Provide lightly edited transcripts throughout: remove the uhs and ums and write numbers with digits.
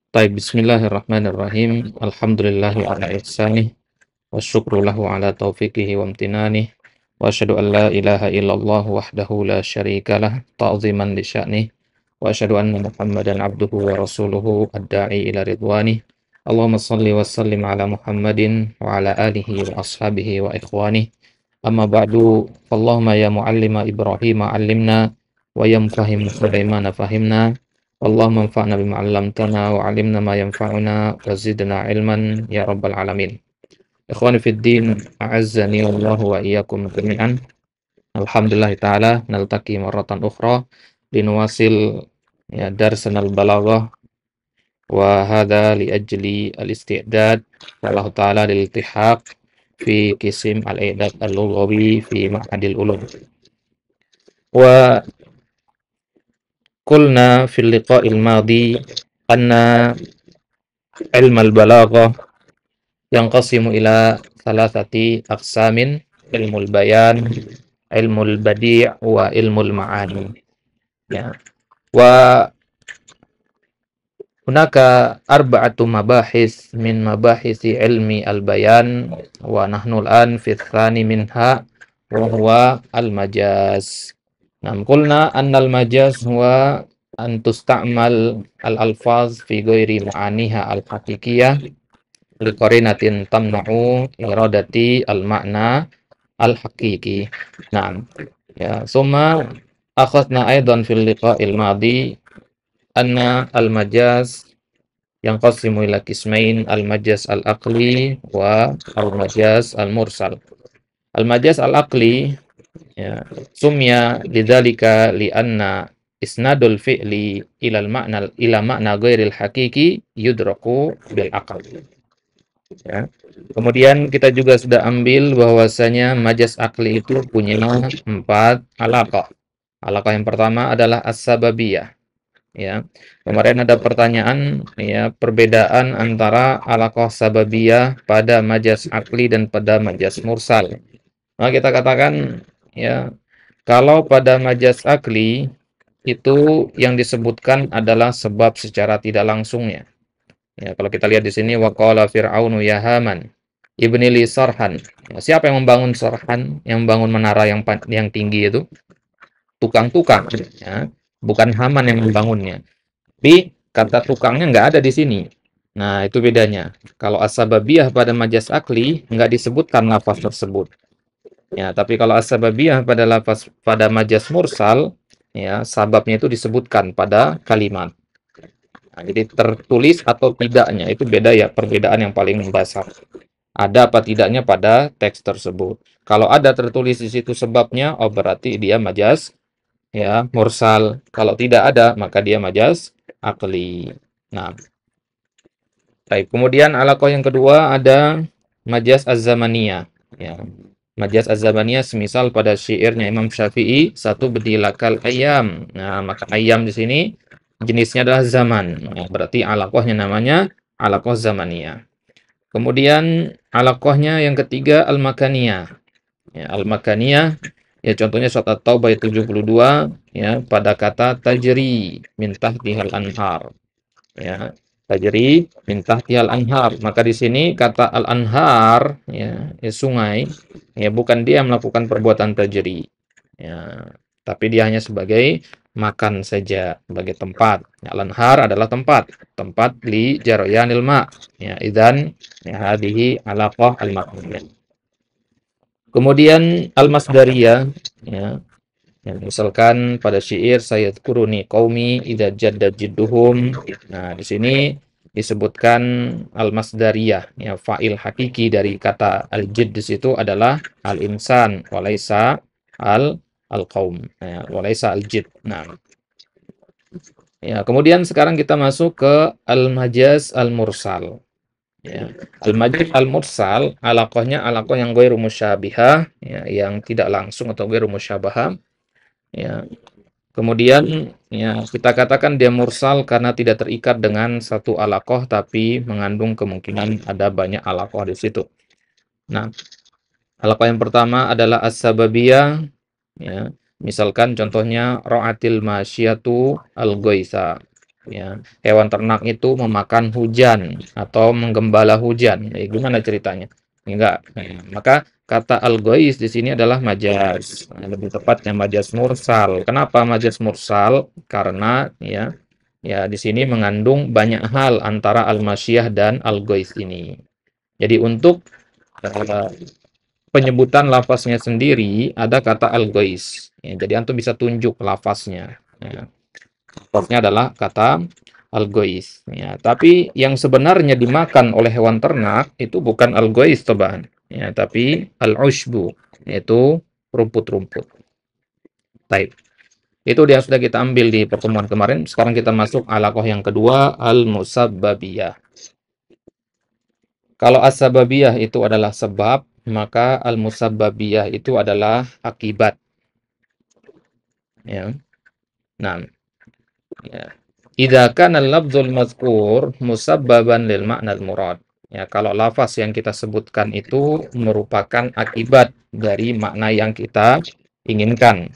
Baik, bismillahirrahmanirrahim. Alhamdulillahi ala ihsanih. Wa syukru lahu ala taufiqihi wa amtinanih. Wa asyhadu an la ilaha illallah wahdahu la syarikalah ta'ziman li sya'nih. Wa asyhadu anna Muhammadan abduhu wa rasuluhu ad-da'i ila ridwanih. Allahumma salli wa sallim ala Muhammadin wa ala alihi wa ashabihi wa ikhwanih. Amma ba'du, Allahumma ya muallima Ibrahim 'allimna wa ya mufahhim Sulaiman fahimna. Allahumma anfa'na bima 'allamtana wa 'allimna ma yanfa'una wa zidna ilman ya rabbal alamin. Ikhwani fid din, a'azzani Allah wa iyyakum jami'an. Alhamdulillah taala naltaqi marratan ukhra linuwasil ya darsanal balaghah wa hadha li ajli al-isti'dad Allah taala lil iltihaq fi qisim al-i'dad al-lughawi fi ma'hadil ulum. Wa qulna fil liqa'il madi anna ilmal balaghah yanqasimu ila salasati aqsamin: ilmul bayan, ilmul badi' wa ilmul ma'ani. Ya. Wa hunaka arba'atu mabahis min mabahisi ilmi al-bayan wa nahnu al-an fi tsani minha wa huwa al-majaz. Nam qulna anna al-majaz huwa an tusta'mal al-alfaz fi ghairi ma'aniha al-haqiqiyah liqarinatin tamna'u iradati al-ma'na al-haqiqi. Naam. Ya, summa akhadna aidan fil liqa'il madi anna al-majaz yanqasimu ila qismain, al-majaz al-aqli wa al-majaz al-mursal. Al-majaz al-aqli ya sumya lidzalika li anna isnadul fi'li ila al-ma'na ila ma'na ghairil haqiqi yudraku bil aql. Ya. Kemudian kita juga sudah ambil bahwasanya majaz akli itu punya 4 alaqah. Alaqah yang pertama adalah as-sababiyah. Ya. Kemarin ada pertanyaan ya, perbedaan antara alaqah sababiyah pada majaz akli dan pada majaz mursal. Nah, kita katakan ya, kalau pada majaz akli itu yang disebutkan adalah sebab secara tidak langsungnya. Ya, kalau kita lihat di sini waqala fir'aunu ya Haman ibni li sarhan. Ya, siapa yang membangun sarhan, yang membangun menara yang tinggi itu? Tukang-tukang, ya. Bukan Haman yang membangunnya. Tapi kata tukangnya nggak ada di sini. Nah, itu bedanya. Kalau as-sababiyah pada majaz akli nggak disebutkan lafaz tersebut. Ya, tapi kalau as-sababiyah pada lafaz pada majaz mursal, ya, sababnya itu disebutkan pada kalimat. Nah, jadi tertulis atau tidaknya itu beda ya, perbedaan yang paling mendasar. Ada apa tidaknya pada teks tersebut. Kalau ada tertulis di situ sebabnya, oh berarti dia majaz ya, mursal. Kalau tidak ada, maka dia majaz akli. Nah, baik. Kemudian alaqah yang kedua ada majaz az-zamaniyah. Ya. Majaz az-zamaniyah semisal pada syairnya Imam Syafi'i, satu bedilakal ayam. Nah, maka ayam di sini jenisnya adalah zaman. Nah, berarti alaqahnya namanya alaqah zamaniyah. Kemudian alaqahnya yang ketiga al-makaniyah. Ya, al-makaniyah ya contohnya surat At-Taubah ayat 72 ya pada kata tajri min tahtihal anhar. Ya, tajri min tahtihal anhar. Maka di sini kata al-anhar ya, sungai ya bukan dia melakukan perbuatan tajri. Ya, tapi dia hanya sebagai makan saja, sebagai tempat. Ya, al-anhar adalah tempat li jarayanil ma. Ya, idzan ya hadhihi alaqah al-makaniyah. Kemudian al-masdariyah ya, ya, misalkan pada syair sayadkuruni qaumi idza jadda jidduhum. Nah, di sini disebutkan al-masdariyah ya, fa'il hakiki dari kata al-jidd di situ adalah al-insan walaisa al-qaum ya, walaisa al-jidd. Nah, ya, kemudian sekarang kita masuk ke al-majaz al-mursal. Ya. Al-majaz al-mursal alaqahnya alaqah yang ghairu musyabihah ya, yang tidak langsung atau ghairu musyabahah ya. Kemudian ya kita katakan dia mursal karena tidak terikat dengan satu alaqah tapi mengandung kemungkinan ada banyak alaqah di situ. Nah, alaqah yang pertama adalah as-sababiyah ya. Misalkan contohnya ra'atil masyiyatu al-ghaitha. Ya, hewan ternak itu memakan hujan atau menggembala hujan. Gimana ceritanya? Enggak. Maka kata al-ghais di sini adalah majaz. Lebih tepatnya majaz mursal. Kenapa majaz mursal? Karena ya di sini mengandung banyak hal antara al-masyiyah dan al-ghais ini. Jadi untuk eh, penyebutan lafaznya sendiri ada kata al-ghais. Ya, jadi antum bisa tunjuk lafaznya. Ya. Lafaznya adalah kata al-ghais. Ya, tapi yang sebenarnya dimakan oleh hewan ternak itu bukan al-ghais toban. Ya, tapi al-ushbu, yaitu rumput-rumput. Baik. Itu yang sudah kita ambil di pertemuan kemarin. Sekarang kita masuk alaqah yang kedua, al-musabbabiyah. Kalau as-sababiyah itu adalah sebab, maka al-musabbabiyah itu adalah akibat. Ya. Nah, ya. Idza kana al-lafdzul mazkur musabbaban lil ma'nal murad. Ya, kalau lafaz yang kita sebutkan itu merupakan akibat dari makna yang kita inginkan.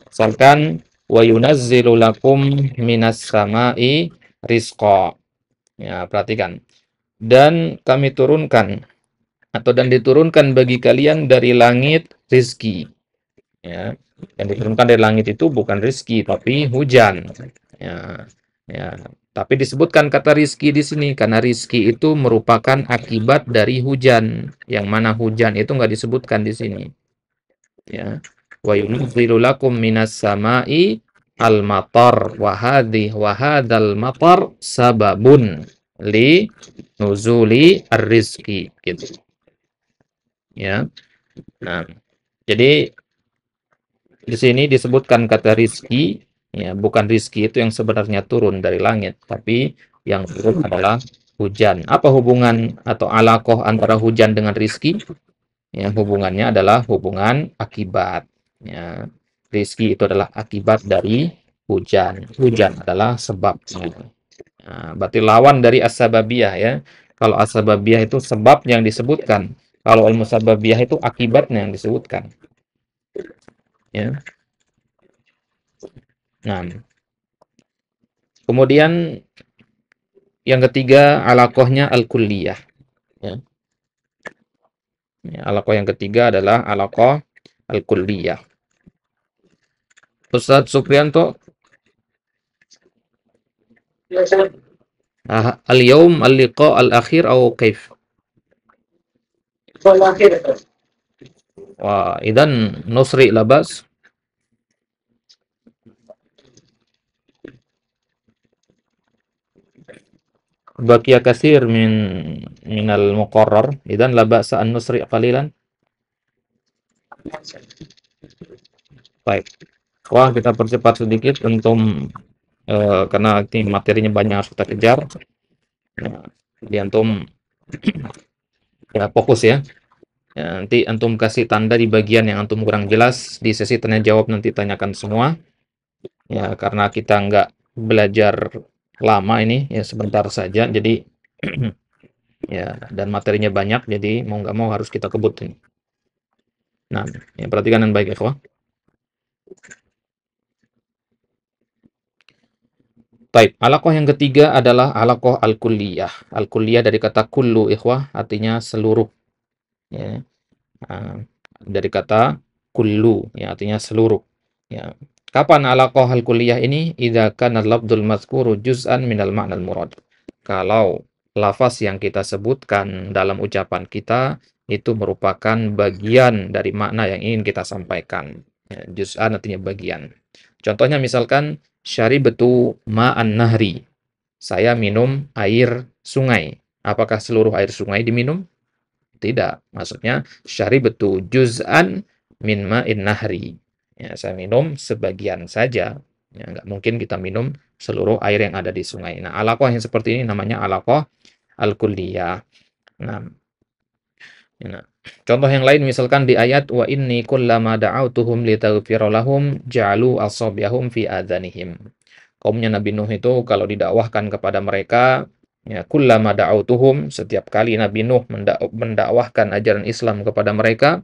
Misalkan wa yunazzilu lakum minas sama'i rizqa. Ya, perhatikan. Dan kami turunkan atau dan diturunkan bagi kalian dari langit rizki. Ya, yang diturunkan dari langit itu bukan rizki tapi hujan. Ya, ya. Tapi disebutkan kata rizki di sini karena rizki itu merupakan akibat dari hujan. Yang mana hujan itu nggak disebutkan di sini. Ya. Wa yunzilu lakum minas sama'i al-matar wa hadzal matar sababun li nuzuli ar-rizqi gitu. Ya. Nah, jadi di sini disebutkan kata rizki, ya, bukan rizki itu yang sebenarnya turun dari langit, tapi yang turun adalah hujan. Apa hubungan atau alaqah antara hujan dengan rizki? Ya, hubungannya adalah hubungan akibat. Ya, rizki itu adalah akibat dari hujan. Hujan adalah sebabnya. Nah, berarti lawan dari as-sababiyah ya. Kalau as-sababiyah itu sebab yang disebutkan. Kalau al-musabbabiyah itu akibatnya yang disebutkan. Ya. Nah, kemudian yang ketiga alaqahnya al-kulliyah. Ya. Alaqah yang ketiga adalah alaqah al-kulliyah. Ustadz Suprianto, al-yaum al-liqa al-akhir atau kaif? Wah, idan nusri labas. Baqiya kasir minal muqarrar. Idan la ba'sa an nusri qalilan. Baik. Wah, kita percepat sedikit untuk karena ini materinya banyak harus kita kejar. Nah, jadi antum ya fokus ya. Ya, nanti antum kasih tanda di bagian yang antum kurang jelas di sesi tanya jawab nanti tanyakan semua. Ya, karena kita nggak belajar lama ini ya sebentar saja. Jadi ya dan materinya banyak jadi mau nggak mau harus kita kebut ini. Nah, ya, perhatikan dengan baik ya. Baik, alaqah yang ketiga adalah alaqah al-kulliyah. Al-kulliyah dari kata kullu ikhwah artinya seluruh ya. Nah, dari kata kullu ya artinya seluruh ya. Kapan alaqah al-kulliyah ini? Idza kana lafdzul mazkuru juz'an minal ma'nal murad. Kalau lafaz yang kita sebutkan dalam ucapan kita itu merupakan bagian dari makna yang ingin kita sampaikan. Ya, juz'an artinya bagian. Contohnya misalkan syaribtu ma'an nahri. Saya minum air sungai. Apakah seluruh air sungai diminum? Tidak. Maksudnya syaribtu juz'an min ma'in nahri. Ya, saya minum sebagian saja. Ya, nggak mungkin kita minum seluruh air yang ada di sungai. Nah, alaqah yang seperti ini namanya alaqah al-kulliyah. Nah, nah, contoh yang lain misalkan di ayat wa inni kullama da'autuhum litaghfira lahum ja'alu asabiahum fi adhanihim. Kaumnya Nabi Nuh itu kalau didakwahkan kepada mereka ya kullama da'autuhum setiap kali Nabi Nuh mendakwahkan ajaran Islam kepada mereka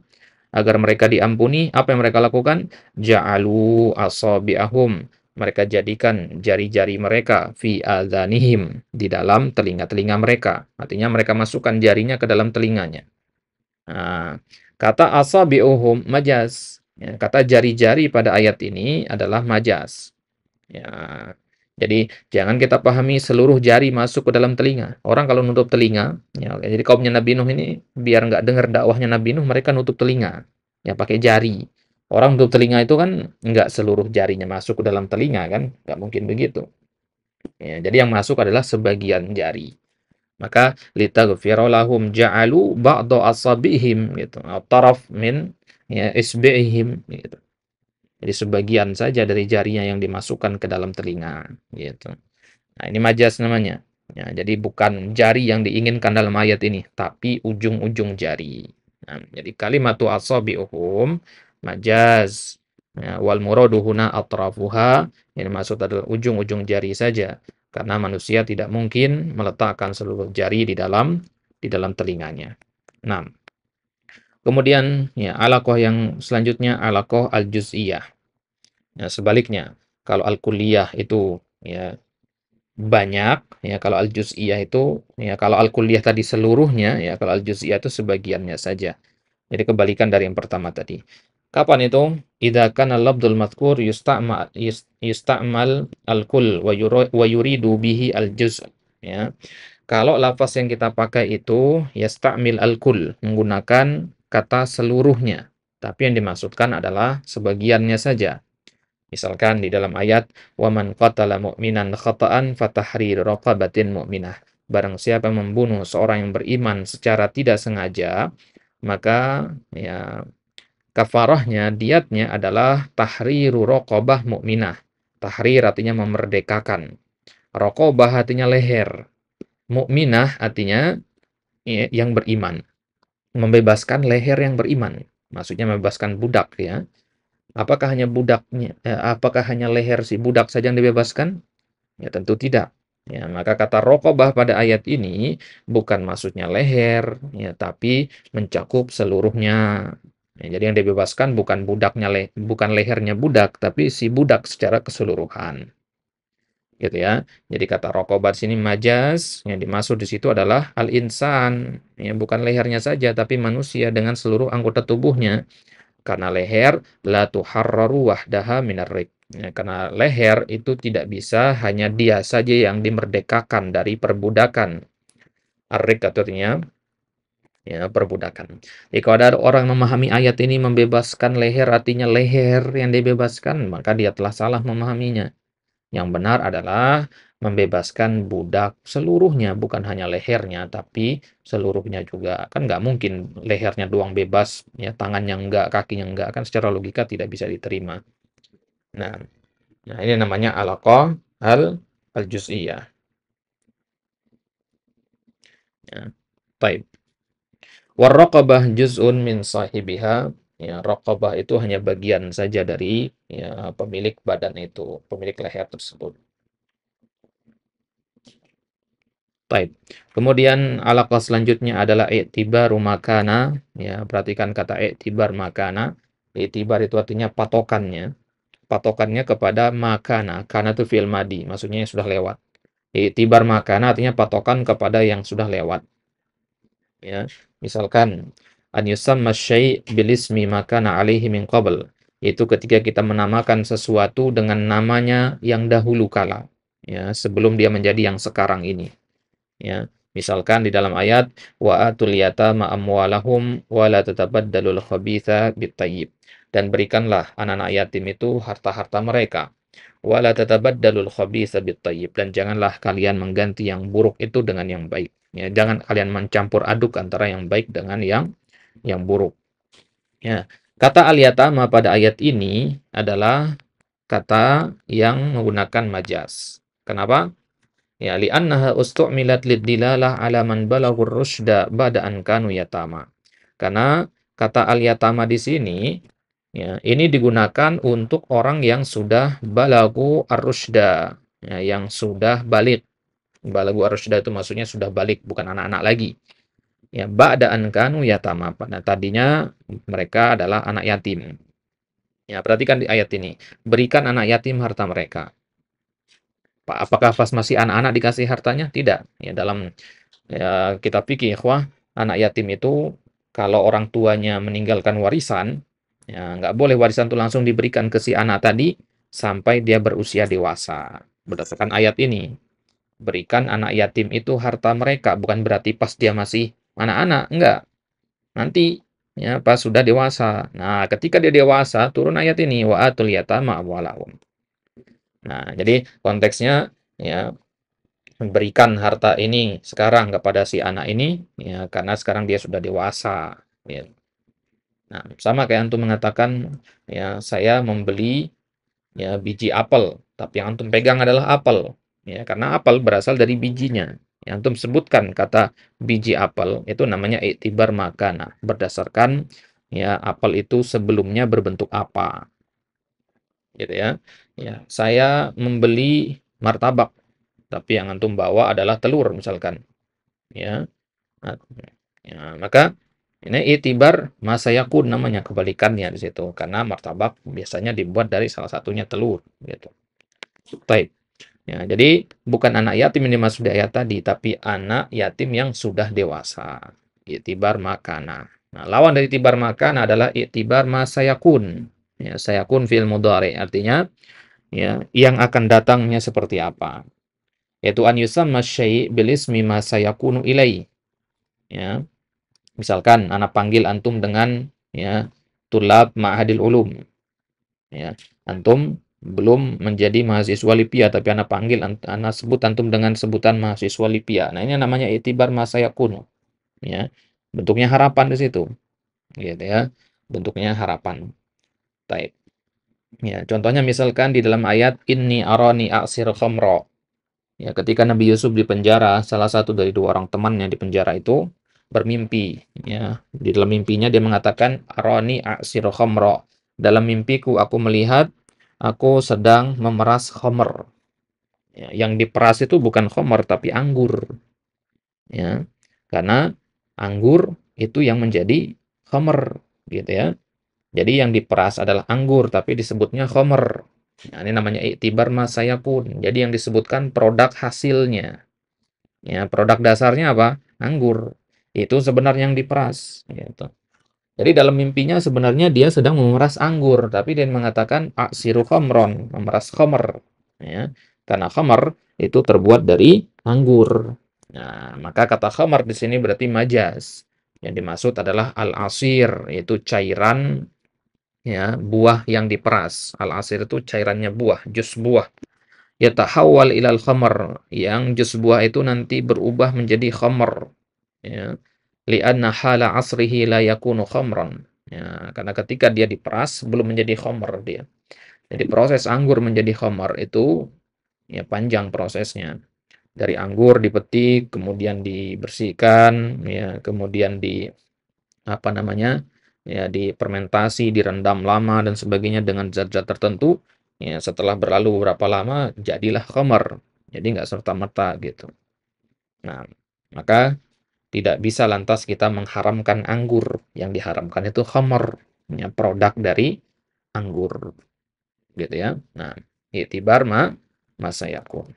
agar mereka diampuni, apa yang mereka lakukan? Ja'alu asabiahum. mereka jadikan jari-jari mereka fi adzanihim, di dalam telinga-telinga mereka. Artinya mereka masukkan jarinya ke dalam telinganya. Nah, kata asabi'uhum majaz. Ya, kata jari-jari pada ayat ini adalah majaz. Ya, jadi jangan kita pahami seluruh jari masuk ke dalam telinga. Orang kalau nutup telinga, ya, jadi kaumnya Nabi Nuh ini biar nggak dengar dakwahnya Nabi Nuh, mereka nutup telinga, ya pakai jari. Orang nutup telinga itu kan nggak seluruh jarinya masuk ke dalam telinga kan, nggak mungkin begitu. Ya, jadi yang masuk adalah sebagian jari. Maka litaghfira lahum ja'alu ba'da asabihim gitu, taraf min ya isbi'ihim gitu. Jadi sebagian saja dari jarinya yang dimasukkan ke dalam telinga, gitu. Nah, ini majas namanya. Ya, jadi bukan jari yang diinginkan dalam ayat ini, tapi ujung-ujung jari. Nah, jadi kalimatu asabi'uhum majaz. Ya, wal muradu huna atrafuha, yang dimaksud adalah ujung-ujung jari saja. Karena manusia tidak mungkin meletakkan seluruh jari di dalam telinganya. Nah, kemudian ya alaqah yang selanjutnya alaqah al-juz'iyah. Ya, sebaliknya, kalau al-kulliyah itu ya banyak, ya kalau al-juz'iyah itu ya kalau al-kulliyah tadi seluruhnya, ya kalau al-juz'iyah itu sebagiannya saja. Jadi kebalikan dari yang pertama tadi. Kapan itu? Idza kana lafdzul madhkur yusta'mal al-kull wa yuridu bihi al-juz'. Ya. Kalau lafaz yang kita pakai itu yasta'mil al-kull, menggunakan kata seluruhnya, tapi yang dimaksudkan adalah sebagiannya saja. Misalkan di dalam ayat waman qatala mu'minan khata'an fatahriru raqabatin mu'minah. Barang siapa membunuh seorang yang beriman secara tidak sengaja, maka ya kafarahnya, diatnya adalah tahriru raqabah mu'minah. Tahrir artinya memerdekakan. Raqabah artinya leher. Mu'minah artinya ya, yang beriman. Membebaskan leher yang beriman. Maksudnya membebaskan budak ya. Apakah hanya leher si budak saja yang dibebaskan? Ya tentu tidak. Ya, maka kata rokobah pada ayat ini bukan maksudnya leher, ya, tapi mencakup seluruhnya. Ya, jadi yang dibebaskan bukan bukan lehernya budak, tapi si budak secara keseluruhan. Gitu ya. Jadi kata rokobah di sini majas, yang dimaksud di situ adalah al-insan, ya, bukan lehernya saja, tapi manusia dengan seluruh anggota tubuhnya. Karena leher la tuharraru wahdaha minar rik. Ya, karena leher itu tidak bisa hanya dia saja yang dimerdekakan dari perbudakan. Ar-rik artinya ya perbudakan. Jadi kalau ada orang memahami ayat ini membebaskan leher artinya leher yang dibebaskan, maka dia telah salah memahaminya. Yang benar adalah membebaskan budak seluruhnya, bukan hanya lehernya, tapi seluruhnya juga. Kan nggak mungkin lehernya doang bebas, ya tangannya enggak, kakinya enggak, kan secara logika tidak bisa diterima. Nah, nah ini namanya alaqah al-juz'iyah. Ya. Baik. Warraqabah juz'un min sahibiha. Ya, raqabah itu hanya bagian saja dari ya, pemilik badan itu, pemilik leher tersebut. Baik. Kemudian alaqah selanjutnya adalah i'tibaru makana. Ya, perhatikan kata i'tibar makana. I'tibar itu artinya patokannya. Patokannya kepada makana. Kana itu fi'il madi, maksudnya yang sudah lewat. I'tibar makana artinya patokan kepada yang sudah lewat. Ya, misalkan an yusamma syai' bilismi makana alaihi min qabl. Itu ketika kita menamakan sesuatu dengan namanya yang dahulu kala. Ya, sebelum dia menjadi yang sekarang ini. Ya, misalkan di dalam ayat wa atul yatama amwalahum wa la tatabaddalul khabitha bittayyib, dan berikanlah anak-anak yatim itu harta-harta mereka, wa la tatabaddalul khabitha bittayyib, dan janganlah kalian mengganti yang buruk itu dengan yang baik. Ya, jangan kalian mencampur aduk antara yang baik dengan yang buruk. Ya, kata al-yatama pada ayat ini adalah kata yang menggunakan majas. Kenapa? Ya, li'annaha ustu'milat lid-dilalah ala man balaghur rusyda ba'da an kanu yatama. Karena kata al-yatama di sini ya, ini digunakan untuk orang yang sudah balaghu ar-rusyda, ya, yang sudah balik. Balaghu ar-rusyda itu maksudnya sudah balik, bukan anak-anak lagi. Ya, ba'da an kanu yatama. Pada tadinya mereka adalah anak yatim. Ya, perhatikan di ayat ini. Berikan anak yatim harta mereka. Apakah pas masih anak-anak dikasih hartanya? Tidak. Ya, dalam ya, kita pikir, wah, anak yatim itu kalau orang tuanya meninggalkan warisan, ya nggak boleh warisan itu langsung diberikan ke si anak tadi sampai dia berusia dewasa. Berdasarkan ayat ini, berikan anak yatim itu harta mereka, bukan berarti pas dia masih anak-anak, enggak. Nanti ya pas sudah dewasa. Nah, ketika dia dewasa, turun ayat ini wa atul yatama amwalahum. Nah, jadi konteksnya ya berikan harta ini sekarang kepada si anak ini ya karena sekarang dia sudah dewasa ya. Nah, sama kayak antum mengatakan ya saya membeli ya biji apel, tapi yang antum pegang adalah apel ya karena apel berasal dari bijinya. Yang antum sebutkan kata biji apel itu namanya iktibar makana berdasarkan ya apel itu sebelumnya berbentuk apa gitu ya. Ya, saya membeli martabak tapi yang antum bawa adalah telur misalkan ya. Nah, ya, maka ini itibar masayakun namanya kebalikannya di situ karena martabak biasanya dibuat dari salah satunya telur gitu. Baik. Ya, jadi bukan anak yatim yang dimaksud di ayat tadi tapi anak yatim yang sudah dewasa. Itibar makana. Nah, lawan dari itibar makana adalah itibar masayakun. Ya, sayakun fil mudhari artinya ya yang akan datangnya seperti apa. Yaitu an yusamma syai' bil ismi ma sayakunu ilai. Ya, misalkan anak panggil antum dengan ya tulab ma'hadil ulum. Ya, antum belum menjadi mahasiswa Lipia tapi anak panggil anak sebut antum dengan sebutan mahasiswa Lipia. Nah, ini namanya itibar masayakunu. Ya. Bentuknya harapan di situ. Gitu ya. Bentuknya harapan. Taib. Ya, contohnya misalkan di dalam ayat inni arani a'sir khamra. Ya, ketika Nabi Yusuf di penjara, salah satu dari dua orang temannya di penjara itu bermimpi. Ya, di dalam mimpinya dia mengatakan, Aroni a'siru khamra. Dalam mimpiku aku melihat aku sedang memeras khamr. Ya, yang diperas itu bukan khamr tapi anggur. Ya, karena anggur itu yang menjadi khamr, gitu ya. Jadi yang diperas adalah anggur tapi disebutnya khamr. Nah, ini namanya iktibar masayakun. Jadi yang disebutkan produk hasilnya. Ya, produk dasarnya apa? Anggur. Itu sebenarnya yang diperas, gitu. Jadi dalam mimpinya sebenarnya dia sedang memeras anggur, tapi dia mengatakan aksiru khamron, memeras khamr, ya. Karena khamr itu terbuat dari anggur. Nah, maka kata khamr di sini berarti majas. Yang dimaksud adalah al-asir, yaitu cairan ya, buah yang diperas. Al-asir itu cairannya buah, jus buah yatahawwal ilal khamar yang jus buah itu nanti berubah menjadi khamar ya li'anna hala asrihi la yakunu khamran ya karena ketika dia diperas belum menjadi khamar dia. Jadi proses anggur menjadi khamar itu ya panjang prosesnya. Dari anggur dipetik, kemudian dibersihkan ya, kemudian di apa namanya? Ya difermentasi, direndam lama dan sebagainya dengan zat-zat tertentu. Ya, setelah berlalu beberapa lama jadilah khamar. Jadi nggak serta-merta gitu. Nah, maka tidak bisa lantas kita mengharamkan anggur. Yang diharamkan itu khamar, ya, produk dari anggur gitu ya. Nah, i'tibar masa yakun.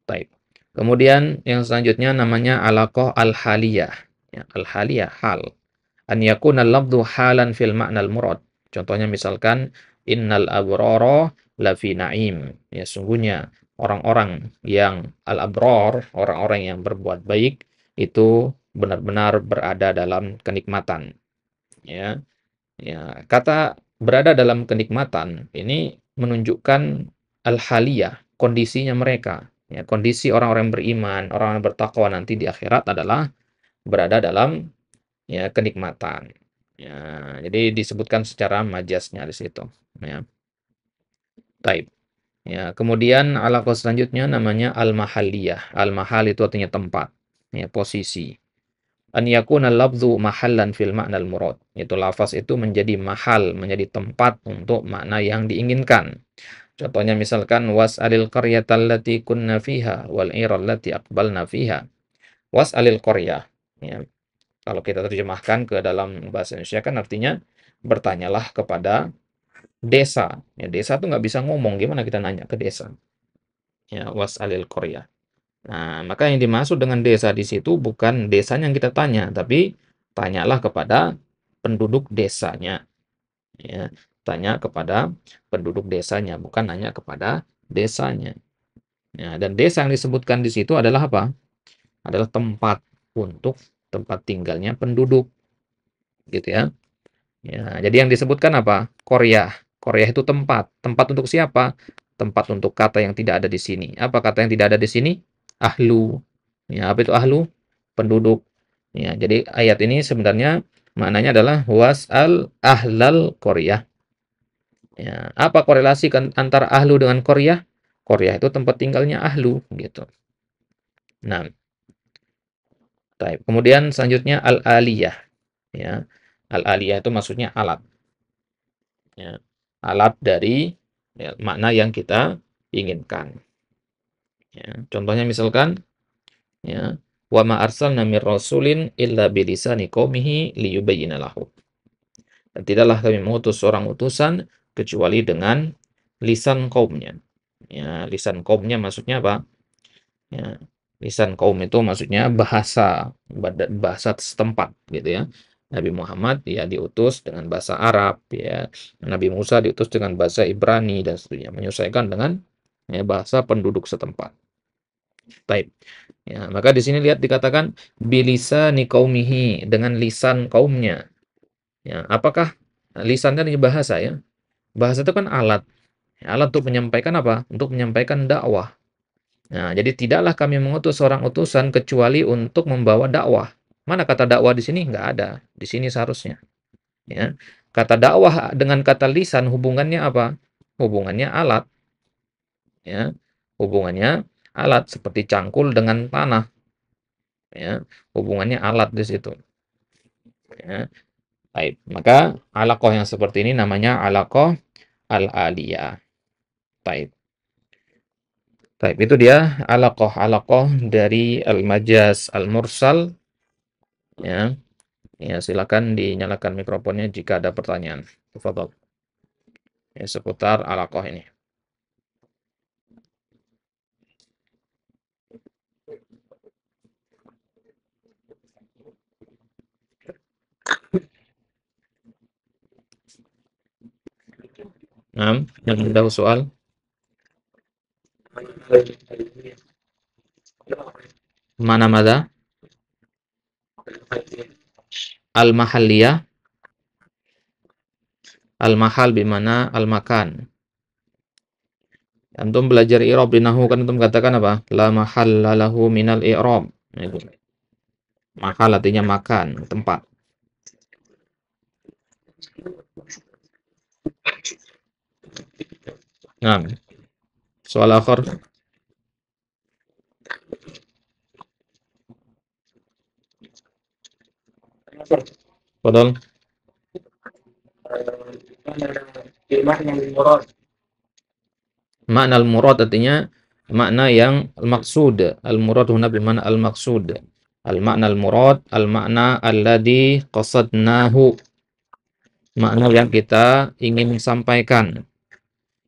Baik. Kemudian yang selanjutnya namanya alaqah al-haliyah. Ya, al-haliyah hal. An yakuna al-lafdhu halan fil ma'nal murad. Contohnya misalkan innal abrara lafi na'im. Ya sungguhnya orang-orang yang al-abrar, orang-orang yang berbuat baik itu benar-benar berada dalam kenikmatan. Ya. Ya, kata berada dalam kenikmatan ini menunjukkan al-haliyah, kondisinya mereka. Ya, kondisi orang-orang beriman, orang-orang bertakwa nanti di akhirat adalah berada dalam ya kenikmatan. Ya, jadi disebutkan secara majasnya di situ. Ya, taib. Ya, kemudian alaqah selanjutnya namanya al-mahalliyah. Al-mahal itu artinya tempat, ya, posisi. An yakuna lafdhu mahallan fil ma'nal murad. Itu lafaz itu menjadi mahal, menjadi tempat untuk makna yang diinginkan. Contohnya misalkan was'alil qaryata allati kunna fiha wal 'ira allati aqbalna fiha. Was'alil qaryah. Ya, kalau kita terjemahkan ke dalam bahasa Indonesia kan artinya bertanyalah kepada desa. Ya, desa tuh nggak bisa ngomong, gimana kita nanya ke desa? Ya, was'alil qaryah. Nah, maka yang dimaksud dengan desa di situ bukan desanya yang kita tanya, tapi tanyalah kepada penduduk desanya. Ya, tanya kepada penduduk desanya, bukan nanya kepada desanya. Ya, dan desa yang disebutkan di situ adalah apa? Adalah tempat untuk tempat tinggalnya penduduk, gitu ya. Ya, jadi yang disebutkan apa? Koryah. Koryah itu tempat. Tempat untuk siapa? Tempat untuk kata yang tidak ada di sini. Apa kata yang tidak ada di sini? Ahlu. Ya, apa itu ahlu? Penduduk. Ya, jadi ayat ini sebenarnya maknanya adalah was'al ahlal koryah. Ya, apa korelasi antara ahlu dengan koryah? Koryah itu tempat tinggalnya ahlu, gitu. Nah, baik. Kemudian selanjutnya al-aliyah. Ya, al-aliyah itu maksudnya alat. Ya, alat dari ya, makna yang kita inginkan. Ya, contohnya misalkan, ya, wa ma arsalna mir rasulin illa bilisani qaumihi liyubayyana lahu. Dan tidaklah kami mengutus seorang utusan kecuali dengan lisan kaumnya. Ya, lisan kaumnya maksudnya apa? Ya, lisan kaum itu maksudnya bahasa setempat gitu ya. Nabi Muhammad ya diutus dengan bahasa Arab ya. Nabi Musa diutus dengan bahasa Ibrani dan seterusnya, menyesuaikan dengan ya, bahasa penduduk setempat. Baik. Ya, maka di sini lihat dikatakan bilisani qaumihi, dengan lisan kaumnya. Ya, apakah lisan kan ini bahasa ya? Bahasa itu kan alat. Alat untuk menyampaikan apa? Untuk menyampaikan dakwah. Nah, jadi tidaklah kami mengutus seorang utusan kecuali untuk membawa dakwah. Mana kata dakwah di sini? Nggak ada. Di sini seharusnya. Ya. Kata dakwah dengan kata lisan hubungannya apa? Hubungannya alat. Ya. Hubungannya alat seperti cangkul dengan tanah. Ya. Hubungannya alat di situ. Ya. Baik. Maka alaqah yang seperti ini namanya alaqah al-aliyah. Baik. Baik, itu dia alaqah dari al-majaz al-mursal. Ya. Ya, silakan dinyalakan mikrofonnya jika ada pertanyaan. Tafadhol. Ya, seputar alaqah ini. Nah, yang ada soal mana mada? Al-mahalliyah, al-mahal bimana al-makan. Antum belajar i'rab di nahwu kan antum katakan apa? La mahalla lahu minal i'rab. Itu. Mahal artinya makan, tempat. Nah, soal akhir. Fadal. Makna al-murad artinya makna yang al-maqsud. Al-murad huna bimana al-maqsud. Al-makna al-murad, al-makna alladhi qasadnahu. Makna yang kita ingin sampaikan.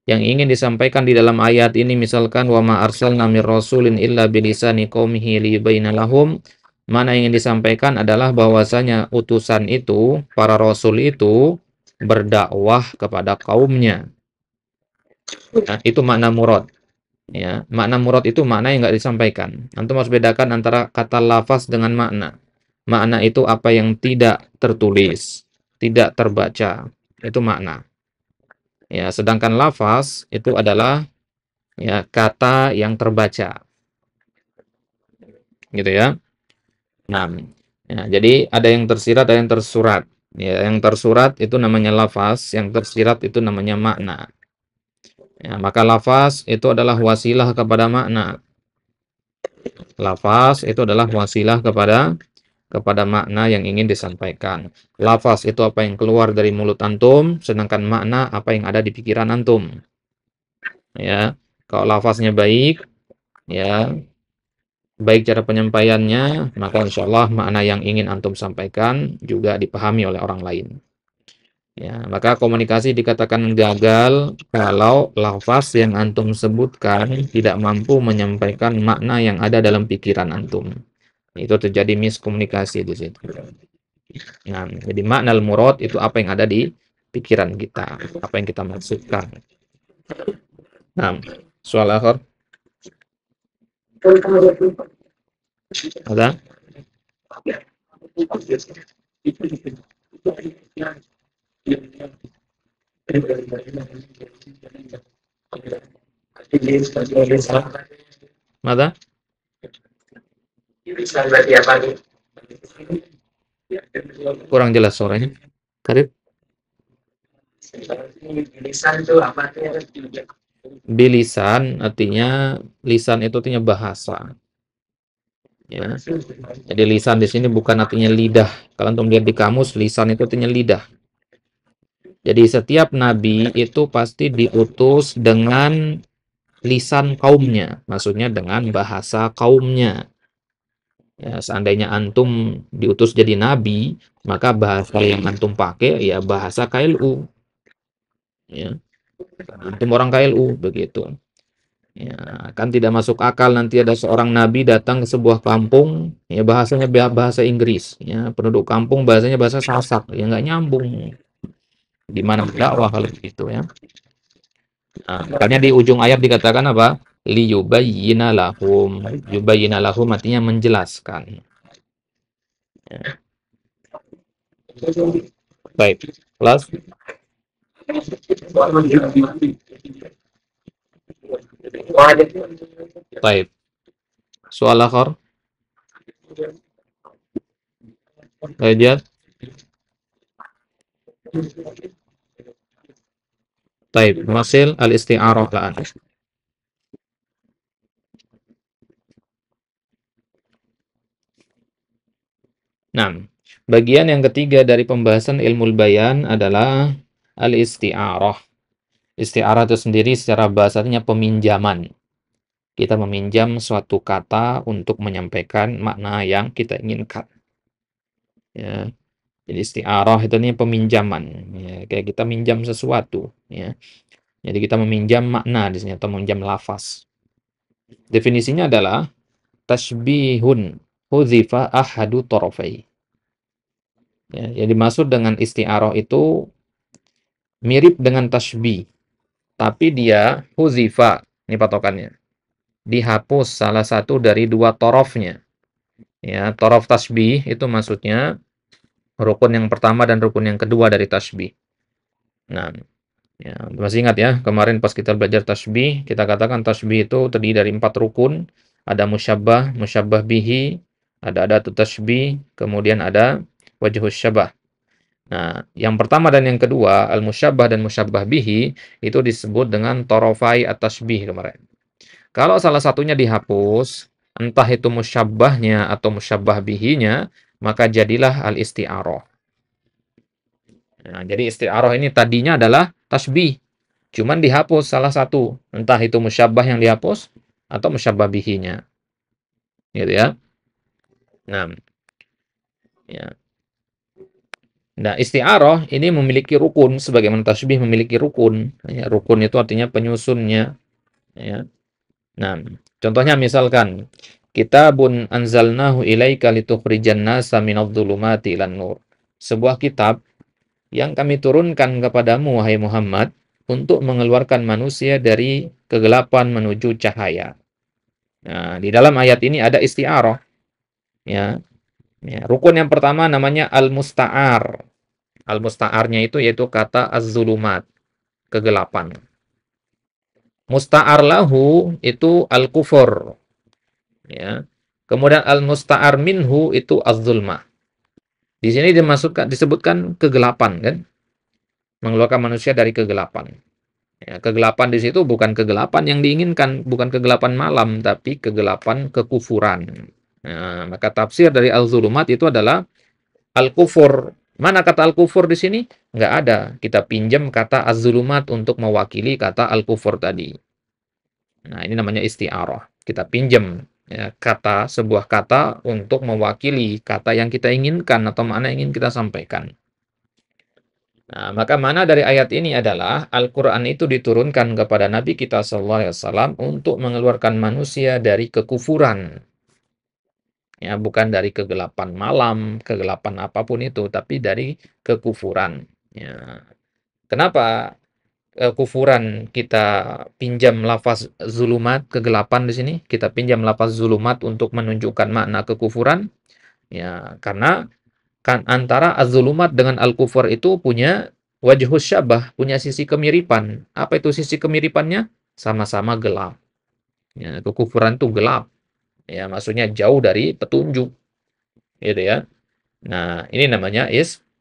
Yang ingin disampaikan di dalam ayat ini misalkan wa ma arsalna mir rasulin illa bilisani qaumihi liyubayyana lahum. Mana yang ingin disampaikan adalah bahwasanya utusan itu, para rasul itu berdakwah kepada kaumnya. Nah, itu makna murad. Ya, makna murad itu makna yang nggak disampaikan. Antum harus bedakan antara kata lafaz dengan makna. Makna itu apa yang tidak tertulis, tidak terbaca. Itu makna. Ya, sedangkan lafaz itu adalah ya kata yang terbaca. Gitu ya. Nah, ya, jadi ada yang tersirat, ada yang tersurat. Ya, yang tersurat itu namanya lafaz, yang tersirat itu namanya makna. Ya, maka lafaz itu adalah wasilah kepada makna. Lafaz itu adalah wasilah kepada makna yang ingin disampaikan. Lafaz itu apa yang keluar dari mulut antum, sedangkan makna apa yang ada di pikiran antum. Ya, kalau lafaznya baik, ya, baik cara penyampaiannya, maka insya Allah makna yang ingin antum sampaikan juga dipahami oleh orang lain. Ya, maka komunikasi dikatakan gagal kalau lafaz yang antum sebutkan tidak mampu menyampaikan makna yang ada dalam pikiran antum. Itu terjadi miskomunikasi di situ. Nah, jadi makna al-murad itu apa yang ada di pikiran kita, apa yang kita maksudkan. Nah, soal akhir ada? Ada? Kurang jelas suaranya. Karib? Bilisan artinya lisan itu artinya bahasa. Ya. Jadi lisan di sini bukan artinya lidah. Kalau antum lihat di kamus, lisan itu artinya lidah. Jadi setiap nabi itu pasti diutus dengan lisan kaumnya, maksudnya dengan bahasa kaumnya. Ya, seandainya antum diutus jadi nabi, maka bahasa yang antum pakai ya bahasa KLU. Ya, antum orang KLU begitu. Ya, kan tidak masuk akal nanti ada seorang nabi datang ke sebuah kampung, ya bahasanya bahasa Inggris, ya penduduk kampung bahasanya bahasa Sasak, ya nggak nyambung. Di mana dakwah kalau begitu ya? Nah, makanya di ujung ayat dikatakan apa? Liyubayyina lahum. Yubayyina lahum artinya menjelaskan. Ya. Baik. Kelas. Baik. Soal akhir. Baik. Baik. Masil al-isti'arah la'an. Nah, bagian yang ketiga dari pembahasan ilmu bayan adalah al-isti'arah. Isti'arah itu sendiri secara bahasanya peminjaman. Kita meminjam suatu kata untuk menyampaikan makna yang kita inginkan. Ya. Jadi isti'arah itu nih peminjaman. Ya, kayak kita minjam sesuatu. Ya. Jadi kita meminjam makna di sini atau meminjam lafaz. Definisinya adalah tashbihun hudzifa ahadu torofai. Ya, yang dimaksud dengan isti'arah itu mirip dengan tashbih, tapi dia huzifa, ini patokannya, dihapus salah satu dari dua torofnya. Ya, torof tashbih itu maksudnya rukun yang pertama dan rukun yang kedua dari tashbih. Nah, ya, masih ingat ya, kemarin pas kita belajar tashbih, kita katakan tashbih itu terdiri dari 4 rukun, ada musyabbah, musyabbah bihi, ada adatut tashbih, kemudian ada wajhus syabah. Nah, yang pertama dan yang kedua, al-musyabbah dan musyabbah bihi, itu disebut dengan torofai at-tashbih kemarin. Kalau salah satunya dihapus, entah itu musyabbahnya atau musyabbah bihinya, maka jadilah al-isti'arah. Nah, jadi isti'arah ini tadinya adalah tasbih, cuman dihapus salah satu, entah itu musyabbah yang dihapus atau musyabbah bihinya. Gitu ya. Nah, ya. Nah, isti'arah ini memiliki rukun sebagaimana tasbih memiliki rukun. Ya, rukun itu artinya penyusunnya, ya. Nah, contohnya misalkan kitabun anzalnahu ilaika litukhrijan nasa minadh-dhulumati ilan nur. Sebuah kitab yang kami turunkan kepadamu wahai Muhammad untuk mengeluarkan manusia dari kegelapan menuju cahaya. Nah, di dalam ayat ini ada isti'arah, ya. Ya, rukun yang pertama namanya al-musta'ar. Al-musta'arnya itu yaitu kata az-zulumat, kegelapan. Musta'ar lahu itu al-kufur, ya. Kemudian al-musta'ar minhu itu az-zulmah. Di sini disebutkan kegelapan kan? Mengeluarkan manusia dari kegelapan. Ya, kegelapan di situ bukan kegelapan yang diinginkan, bukan kegelapan malam, tapi kegelapan kekufuran. Nah, maka tafsir dari al-zulumat itu adalah al-kufur. Mana kata al-kufur di sini? Nggak ada. Kita pinjam kata az-zulumat untuk mewakili kata al-kufur tadi. Nah, ini namanya isti'arah. Kita pinjam ya, sebuah kata untuk mewakili kata yang kita inginkan atau mana yang ingin kita sampaikan. Nah, maka mana dari ayat ini adalah Al-Quran itu diturunkan kepada Nabi kita Sallallahu Alaihi Wasallam untuk mengeluarkan manusia dari kekufuran. Ya, bukan dari kegelapan malam, kegelapan apapun itu, tapi dari kekufuran. Ya. Kenapa kufuran kita pinjam lafaz zulumat, kegelapan di sini? Kita pinjam lafaz zulumat untuk menunjukkan makna kekufuran. Ya, karena kan antara az-zulumat dengan al-kufur itu punya wajhus syabah, punya sisi kemiripan. Apa itu sisi kemiripannya? Sama-sama gelap. Ya, kekufuran itu gelap. Ya, maksudnya jauh dari petunjuk, gitu ya. Nah, ini namanya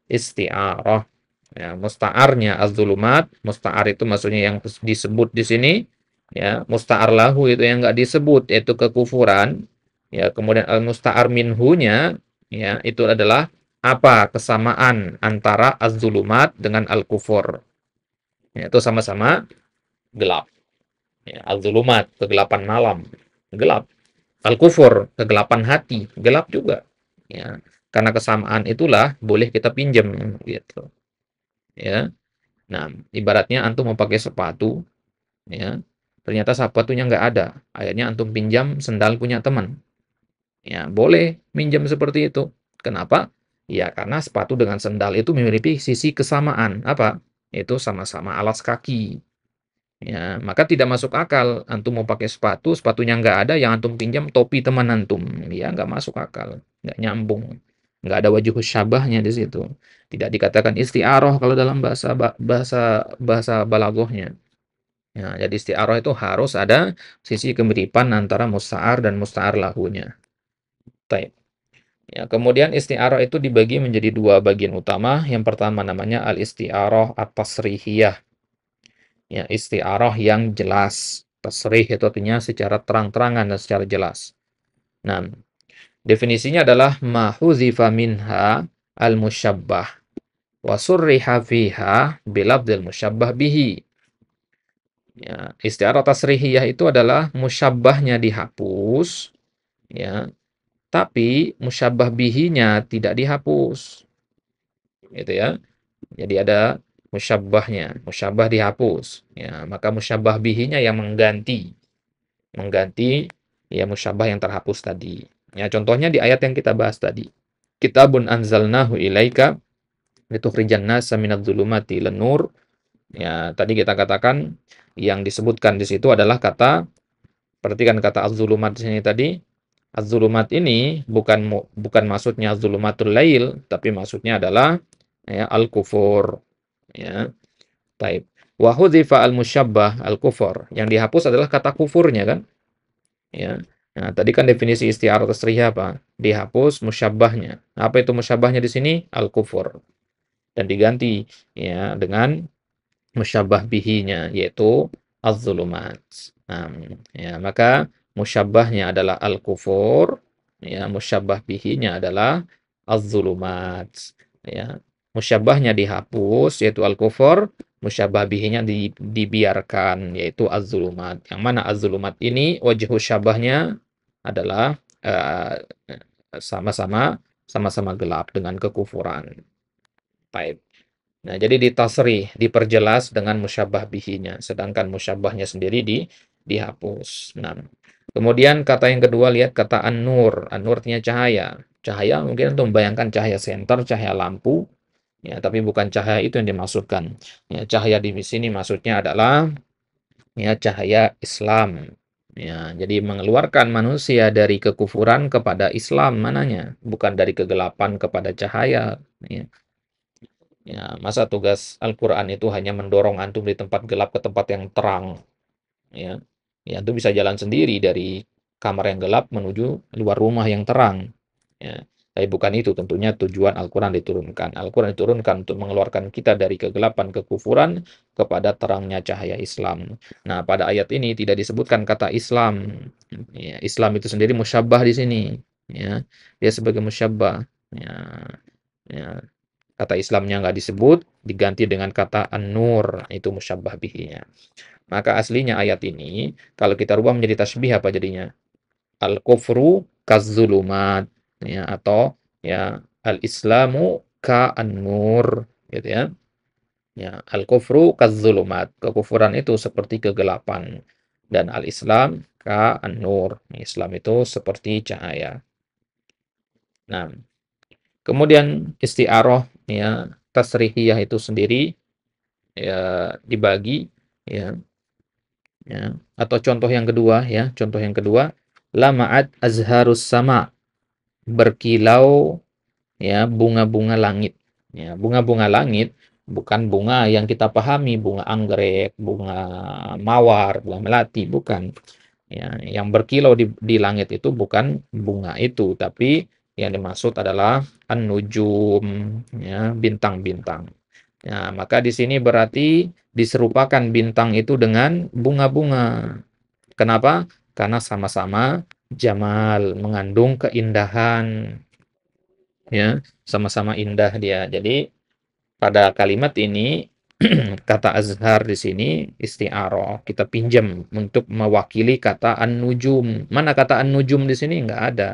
isti'arah. Ya, musta'arnya az-zulumat, musta'ar itu maksudnya yang disebut di sini, ya, musta'ar lahu itu yang enggak disebut, yaitu kekufuran. Ya, kemudian al-musta'ar minhunya, ya, itu adalah apa kesamaan antara az-zulumat dengan al-kufur. Ya, itu sama-sama gelap. Ya, az-zulumat, kegelapan malam, gelap. Al-kufur, kegelapan hati, gelap juga. Ya, karena kesamaan itulah boleh kita pinjam gitu. Ya. Nah, ibaratnya antum mau pakai sepatu, ya. Ternyata sepatunya nggak ada. Akhirnya antum pinjam sendal punya teman. Ya, boleh minjam seperti itu. Kenapa? Ya, karena sepatu dengan sendal itu memiliki sisi kesamaan. Apa? Itu sama-sama alas kaki. Ya, maka tidak masuk akal antum mau pakai sepatu, sepatunya nggak ada, yang antum pinjam topi teman antum. Ya, nggak masuk akal, nggak nyambung, nggak ada wajah syabahnya di situ. Tidak dikatakan isti'aroh kalau dalam bahasa balaghahnya. Ya, jadi isti'aroh itu harus ada sisi kemiripan antara musta'ar dan musta'ar lahunya. Taib. Ya, kemudian isti'aroh itu dibagi menjadi dua bagian utama. Yang pertama namanya al-isti'aroh at-tasrihiyah. Ya, isti'arah yang jelas. Tasrih itu artinya secara terang-terangan dan secara jelas. Nah, definisinya adalah ma huzifa minha al-musyabbah wa surriha fiha bilabdil musyabbah bihi. Ya, isti'arah tasrihiyah itu adalah musyabbahnya dihapus, ya, tapi musyabbah bihinya tidak dihapus. Gitu ya. Jadi ada musyabbahnya, musyabbah dihapus. Ya, maka musyabbah bihinya yang mengganti ya musyabah yang terhapus tadi. Ya, contohnya di ayat yang kita bahas tadi. Kitabun anzalnahu ilaika litukhrijan nasa minadz zulumati ilan nur. Ya, tadi kita katakan yang disebutkan di situ adalah kata, perhatikan kata az-zulumat di sini tadi. Az-zulumat ini bukan maksudnya az-zulumatul lail, tapi maksudnya adalah ya, al-kufur. Ya, taib. Wa hudhifa al-musyabbah al-kufur. Yang dihapus adalah kata kufurnya kan? Ya. Nah, tadi kan definisi isti'arah tasrihiyah apa? Dihapus musyabbahnya. Apa itu musyabbahnya di sini? Al-kufur. Dan diganti ya dengan musyabbah bihinya yaitu az-zulumat. Nah, ya, maka musyabbahnya adalah al-kufur, ya, musyabbah bihinya adalah az-zulumat. Ya. Musyabbahnya dihapus yaitu al-kufur, musyabbah bihinya dibiarkan yaitu az-zulumat. Yang mana az-zulumat ini wajhu syabahnya adalah sama-sama sama-sama gelap dengan kekufuran. Baik. Nah, jadi ditasrih, diperjelas dengan musyabbah bihinya, sedangkan musyabbahnya sendiri dihapus. Nah, kemudian kata yang kedua, lihat kata an-nur. An-nur artinya cahaya. Cahaya mungkin untuk membayangkan cahaya senter, cahaya lampu, ya, tapi bukan cahaya itu yang dimaksudkan. Ya, cahaya di sini maksudnya adalah ya cahaya Islam. Ya, jadi mengeluarkan manusia dari kekufuran kepada Islam mananya, bukan dari kegelapan kepada cahaya. Ya. Ya, masa tugas Al-Quran itu hanya mendorong antum di tempat gelap ke tempat yang terang. Ya, ya antum bisa jalan sendiri dari kamar yang gelap menuju luar rumah yang terang. Ya, tapi bukan itu tentunya tujuan Al-Quran diturunkan. Al-Quran diturunkan untuk mengeluarkan kita dari kegelapan kekufuran kepada terangnya cahaya Islam. Nah, pada ayat ini tidak disebutkan kata Islam. Ya, Islam itu sendiri musyabbah di sini. Ya, dia sebagai musyabbah. Ya, ya, kata Islamnya nggak disebut, diganti dengan kata an-nur, itu musyabbah bihinya. Maka aslinya ayat ini, kalau kita rubah menjadi tasbih apa jadinya? Al-kufru kazzulumat, ya, atau ya al-islamu ka an-nur, gitu ya. Ya, al-kufru kadzulumat. Kekufuran itu seperti kegelapan. Dan al-Islam ka an-nur. Islam itu seperti cahaya. Nah, kemudian isti'arah ya, tasrihiyah itu sendiri ya dibagi ya, ya. Atau contoh yang kedua ya, contoh yang kedua, lama'at azharus sama, berkilau ya bunga-bunga langit. Ya, bunga-bunga langit bukan bunga yang kita pahami, bunga anggrek, bunga mawar, bunga melati, bukan. Ya, yang berkilau di langit itu bukan bunga itu, tapi yang dimaksud adalah an-nujum, ya, bintang-bintang. Ya, maka di sini berarti diserupakan bintang itu dengan bunga-bunga. Kenapa? Karena sama-sama jamal, mengandung keindahan, ya, sama-sama indah dia. Jadi pada kalimat ini kata azhar di sini isti'arah, kita pinjam untuk mewakili kata an-nujum. Mana kata an-nujum di sini? Enggak ada.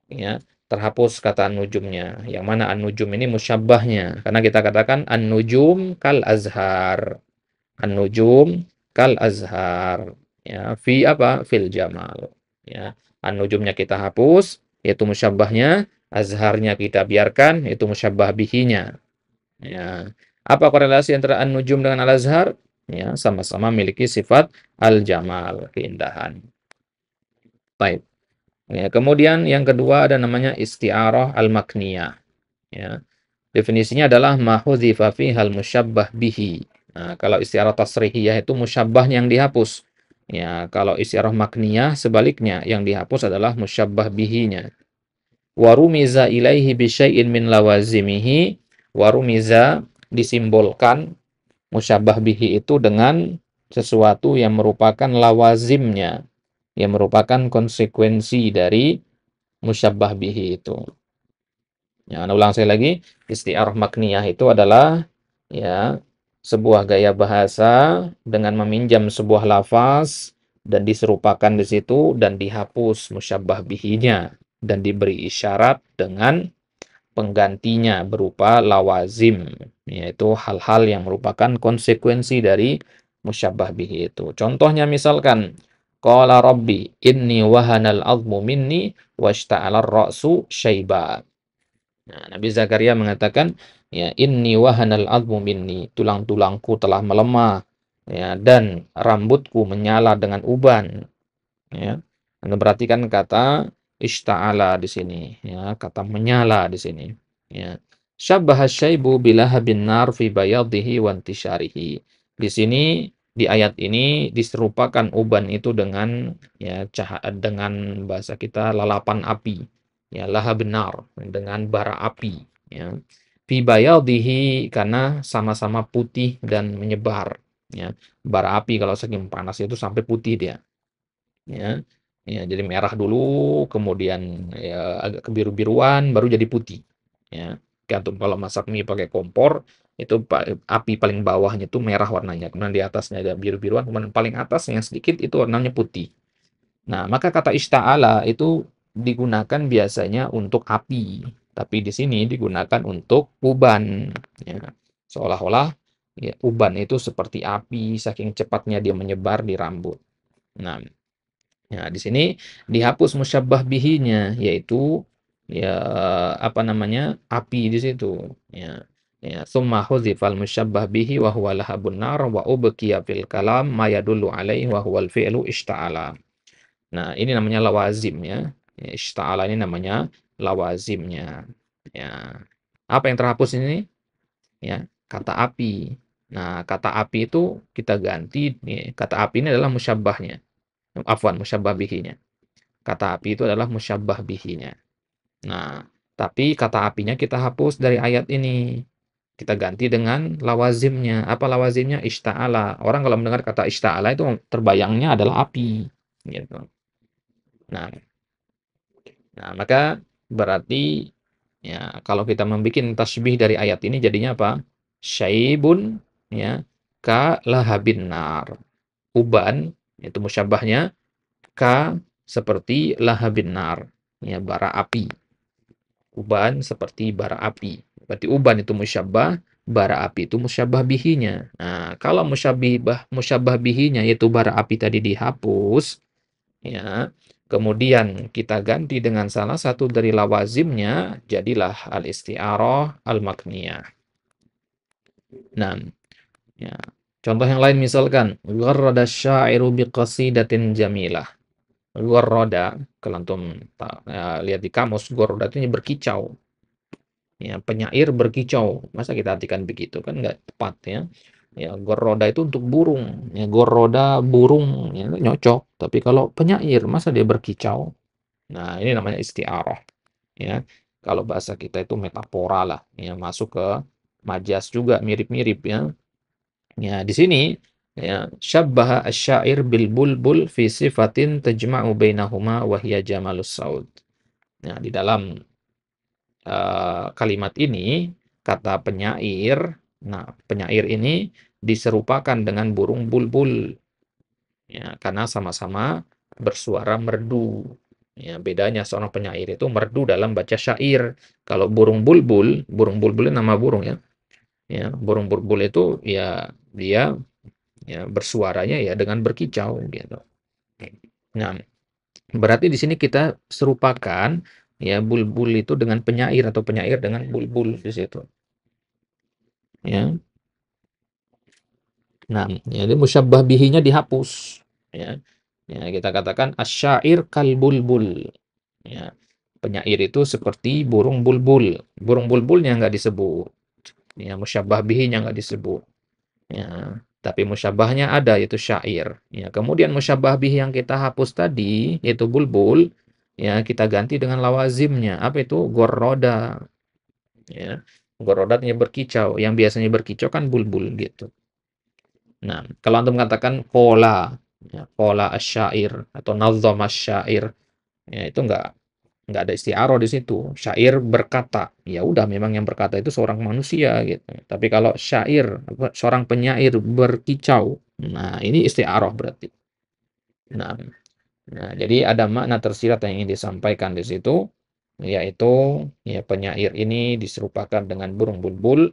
Ya, terhapus kata an-nujumnya. Yang mana an-nujum ini musyabbahnya. Karena kita katakan an-nujum kal azhar. An-nujum kal azhar. Ya, fi apa? Fil jamal. Ya, an-nujumnya kita hapus, yaitu musyabbahnya. Azharnya kita biarkan, yaitu musyabbah bihinya. Ya. Apa korelasi antara an-nujum dengan al-azhar? Ya, sama-sama memiliki sifat al-jamal, keindahan. Baik. Ya, kemudian yang kedua ada namanya isti'arah al-makniyah. Ya. Definisinya adalah ma hudhifa fihal musyabbah bihi. Nah, kalau isti'arah tasrihiyah itu musyabbah yang dihapus. Ya, kalau isti'arah makniyah sebaliknya, yang dihapus adalah musyabbah bihinya. Warumiza ilaihi bisyai'in min lawazimihi. Warumiza disimbolkan musyabbah bihi itu dengan sesuatu yang merupakan lawazimnya, yang merupakan konsekuensi dari musyabbah bihi itu. Ya, ulang saya lagi, isti'arah makniyah itu adalah ya sebuah gaya bahasa dengan meminjam sebuah lafaz dan diserupakan di situ dan dihapus musyabbah bihinya dan diberi isyarat dengan penggantinya berupa lawazim, yaitu hal-hal yang merupakan konsekuensi dari musyabbah bihi itu. Contohnya misalkan, qala rabbi inni wahanal azmu minni washta'ala ar-ra'su syaiba. Nah, Nabi Zakaria mengatakan, ya inni wahanal azmu minni, tulang-tulangku telah melemah, ya, dan rambutku menyala dengan uban. Ya. Anda perhatikan kata ishta'ala di sini, ya, kata menyala di sini. Ya. Syabbaha syaibu bilahabin nar fi bayadhihi wa intisyarihi. Di sini di ayat ini diserupakan uban itu dengan ya dengan bahasa kita lalapan api. Ya, lahabin nar dengan bara api, ya. Fi bayadhihi karena sama-sama putih dan menyebar, ya. Bara api kalau saking panas itu sampai putih dia. Ya. Ya, jadi merah dulu, kemudian ya agak kebiru-biruan, baru jadi putih. Ya. Gantung kalau masak mie pakai kompor, itu api paling bawahnya itu merah warnanya, kemudian di atasnya ada biru-biruan, kemudian paling atas yang sedikit itu warnanya putih. Nah, maka kata ista'ala itu digunakan biasanya untuk api, tapi di sini digunakan untuk uban. Ya. Seolah-olah ya, uban itu seperti api, saking cepatnya dia menyebar di rambut. Nah, ya, di sini dihapus musyabbah bihinya, yaitu ya apa namanya? Api di situ, ya. Ya, summa hudzifal musyabbah bihi wa huwa lahabun nar wa ubqiya fil kalam ma yadullu alaihi wa huwal fi'lu ishta'ala. Nah, ini namanya lawazim ya. Ya, ishta'ala ini namanya lawazimnya. Ya. Apa yang terhapus ini? Ya, kata api. Nah, kata api itu kita ganti nih. Kata api ini adalah musyabbahnya. Afwan, musyabbah bihinya. Kata api itu adalah musyabbah bihinya. Nah, tapi kata apinya kita hapus dari ayat ini. Kita ganti dengan lawazimnya. Apa lawazimnya? Ishta'ala. Orang kalau mendengar kata ishta'ala itu terbayangnya adalah api. Gitu. Nah, maka berarti ya kalau kita membuat tasbih dari ayat ini jadinya apa? Syaibun ya ka lahabin nar. Uban itu musyabbahnya ka seperti lahabin nar, ya bara api. Uban seperti bara api. Berarti uban itu musyabbah, bara api itu musyabbah bihinya. Nah, kalau musyabbah bihinya yaitu bara api tadi dihapus, ya, kemudian kita ganti dengan salah satu dari lawazimnya, jadilah al-isti'arah al-makniyah. Nah, ya. Contoh yang lain misalkan, gharrada syairu biqasidatin jamilah. Gharrada, kalau antum lihat di kamus, gharrada itu berkicau. Ya, penyair berkicau. Masa kita artikan begitu kan nggak tepat ya. Ya, goroda itu untuk burung. Ya, goroda burung ya nyocok. Tapi kalau penyair masa dia berkicau? Nah, ini namanya isti'arah ya. Kalau bahasa kita itu metafora lah ya, masuk ke majas juga mirip-mirip ya. Ya, di sini ya syabbaha asyair bil bulbul fi sifatin tajma'u bainahuma wa hiya jamalus saud. Nah, di dalam kalimat ini, kata penyair, nah penyair ini diserupakan dengan burung bulbul, ya, karena sama-sama bersuara merdu. Ya, bedanya seorang penyair itu merdu dalam baca syair. Kalau burung bulbul itu nama burung ya. Ya, burung bulbul itu ya dia ya bersuaranya ya dengan berkicau gitu. Nah, berarti di sini kita serupakan ya bulbul itu dengan penyair atau penyair dengan bulbul di situ. Ya. Nah, jadi musyabbah bihinya dihapus. Ya. Ya, kita katakan asyair kal bulbul. Ya. Penyair itu seperti burung bulbul. Burung bulbulnya nggak disebut. Ya, musyabbah bihinya nggak disebut. Ya. Tapi musyabbahnya ada yaitu syair. Ya, kemudian musyabbah bih yang kita hapus tadi yaitu bulbul, ya kita ganti dengan lawazimnya. Apa itu? Goroda. Ya. Gorodatnya berkicau. Yang biasanya berkicau kan bulbul gitu. Nah, kalau antum katakan kola, ya, kola asyair atau nazam asyair, ya itu nggak ada istiaroh di situ. Syair berkata, ya udah memang yang berkata itu seorang manusia gitu. Tapi kalau syair, seorang penyair berkicau, nah ini istiaroh berarti. Nah, nah, jadi ada makna tersirat yang ingin disampaikan di situ, yaitu ya penyair ini diserupakan dengan burung bulbul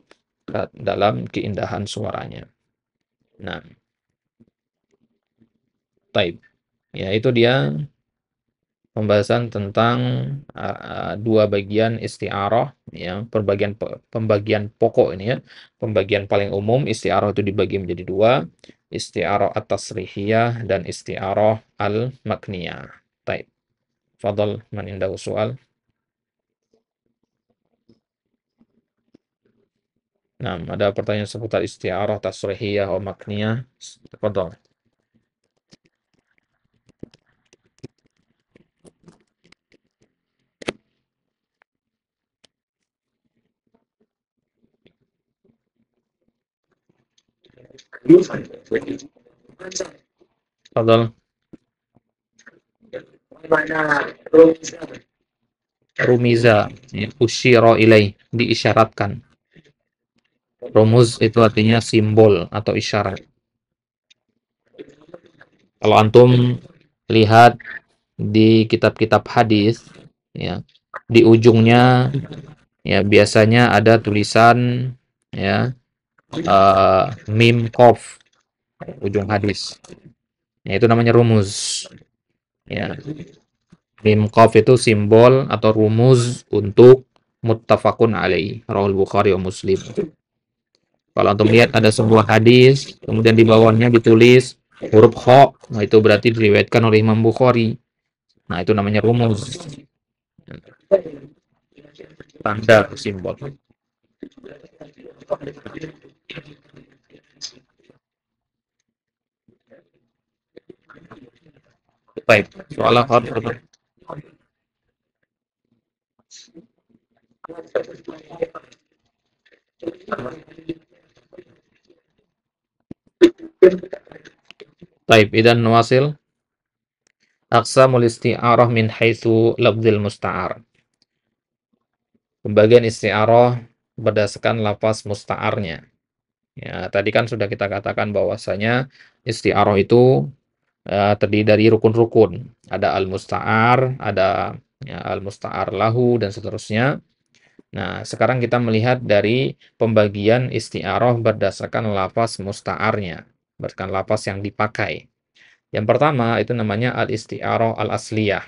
dalam keindahan suaranya. Nah, taib. Ya, itu dia pembahasan tentang dua bagian isti'arah ya, pembagian pokok ini ya. Pembagian paling umum isti'arah itu dibagi menjadi dua, isti'arah at-tasrihiyah dan isti'arah al-makniyah. Baik. Fadal man indahu soal. Nah, ada pertanyaan seputar isti'arah tasrihiyah atau makniyah. Fadal. Fadal. Rumiza, ya, usyira ilaih, diisyaratkan. Rumuz itu artinya simbol atau isyarat. Kalau antum lihat di kitab-kitab hadis, ya, di ujungnya ya biasanya ada tulisan ya mim kof ujung hadis. Ya, itu namanya rumus. Ya, mim kof itu simbol atau rumus untuk muttafaqun alaih. Rawal Bukhari wa Muslim. Kalau antum lihat ada sebuah hadis, kemudian di bawahnya ditulis huruf kha, nah itu berarti diriwayatkan oleh Imam Bukhari. Nah, itu namanya rumus, tanda simbol. Baik, soal akhir. Baik, idan nuwasil. Aqsamul isti'arah min haitsu lafzil musta'ar. Pembagian isti'arah berdasarkan lafaz musta'arnya. Ya, tadi kan sudah kita katakan bahwasanya isti'arah itu terdiri dari rukun-rukun. Ada al-musta'ar, ada ya, al-musta'ar lahu dan seterusnya. Nah, sekarang kita melihat dari pembagian isti'arah berdasarkan lafaz musta'arnya, berdasarkan lafaz yang dipakai. Yang pertama itu namanya al-isti'arah al-asliyah.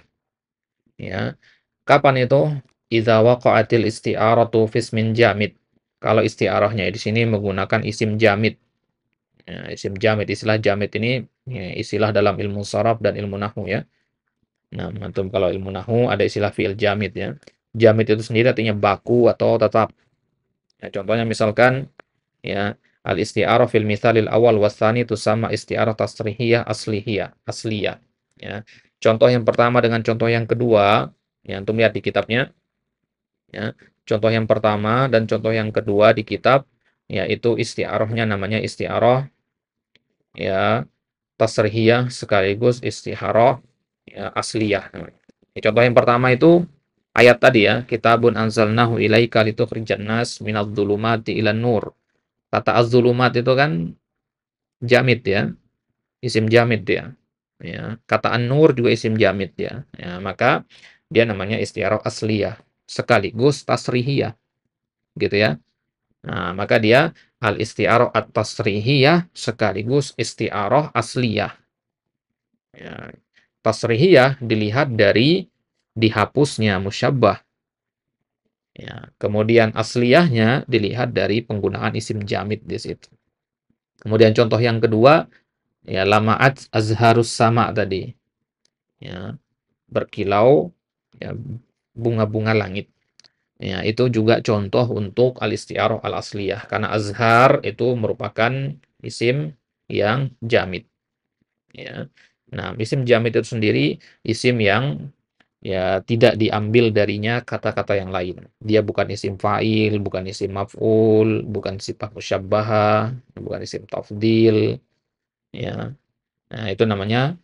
Ya. Kapan itu? Idza waqa'atil isti'aratu fismin jamid. Kalau isti'arahnya di sini menggunakan isim jamid. Ya, isim jamid, istilah jamid ini ya, istilah dalam ilmu sharaf dan ilmu nahwu ya. Nah, antum kalau ilmu nahwu ada istilah fi'il jamid ya. Jamid itu sendiri artinya baku atau tetap. Ya, contohnya misalkan ya al-isti'arah fil mithalil awal wasani tusamma isti'arah tasrihiyah asliyah. Ya. Contoh yang pertama dengan contoh yang kedua, ya antum lihat di kitabnya ya. Contoh yang pertama dan contoh yang kedua di kitab yaitu isti'arahnya namanya isti'arah ya tasrihiyah sekaligus isti'arah ya asliyah. Ya, contoh yang pertama itu ayat tadi ya, kitabun anzalnahu ilaika litukhrijan nas minadh-dhulumati ilan nur. Kata az-zulumat itu kan jamid ya, isim jamid dia. Ya, kata an-nur juga isim jamid ya. Ya, maka dia namanya isti'arah asliyah sekaligus tasrihiyah gitu ya. Nah, maka dia al-isti'arah at-tasrihiyah sekaligus isti'arah asliyah. Ya, tasrihiyah dilihat dari dihapusnya musyabbah. Ya, kemudian asliyahnya dilihat dari penggunaan isim jamid di situ. Kemudian contoh yang kedua ya lama'at azharus sama tadi. Ya, berkilau ya bunga-bunga langit. Ya, itu juga contoh untuk al-isti'arah al-asliyah karena azhar itu merupakan isim yang jamid ya. Nah, isim jamid itu sendiri isim yang ya tidak diambil darinya kata-kata yang lain. Dia bukan isim fa'il, bukan isim maf'ul, bukan sifat musyabbahah, bukan isim tafdil ya. Nah, itu namanya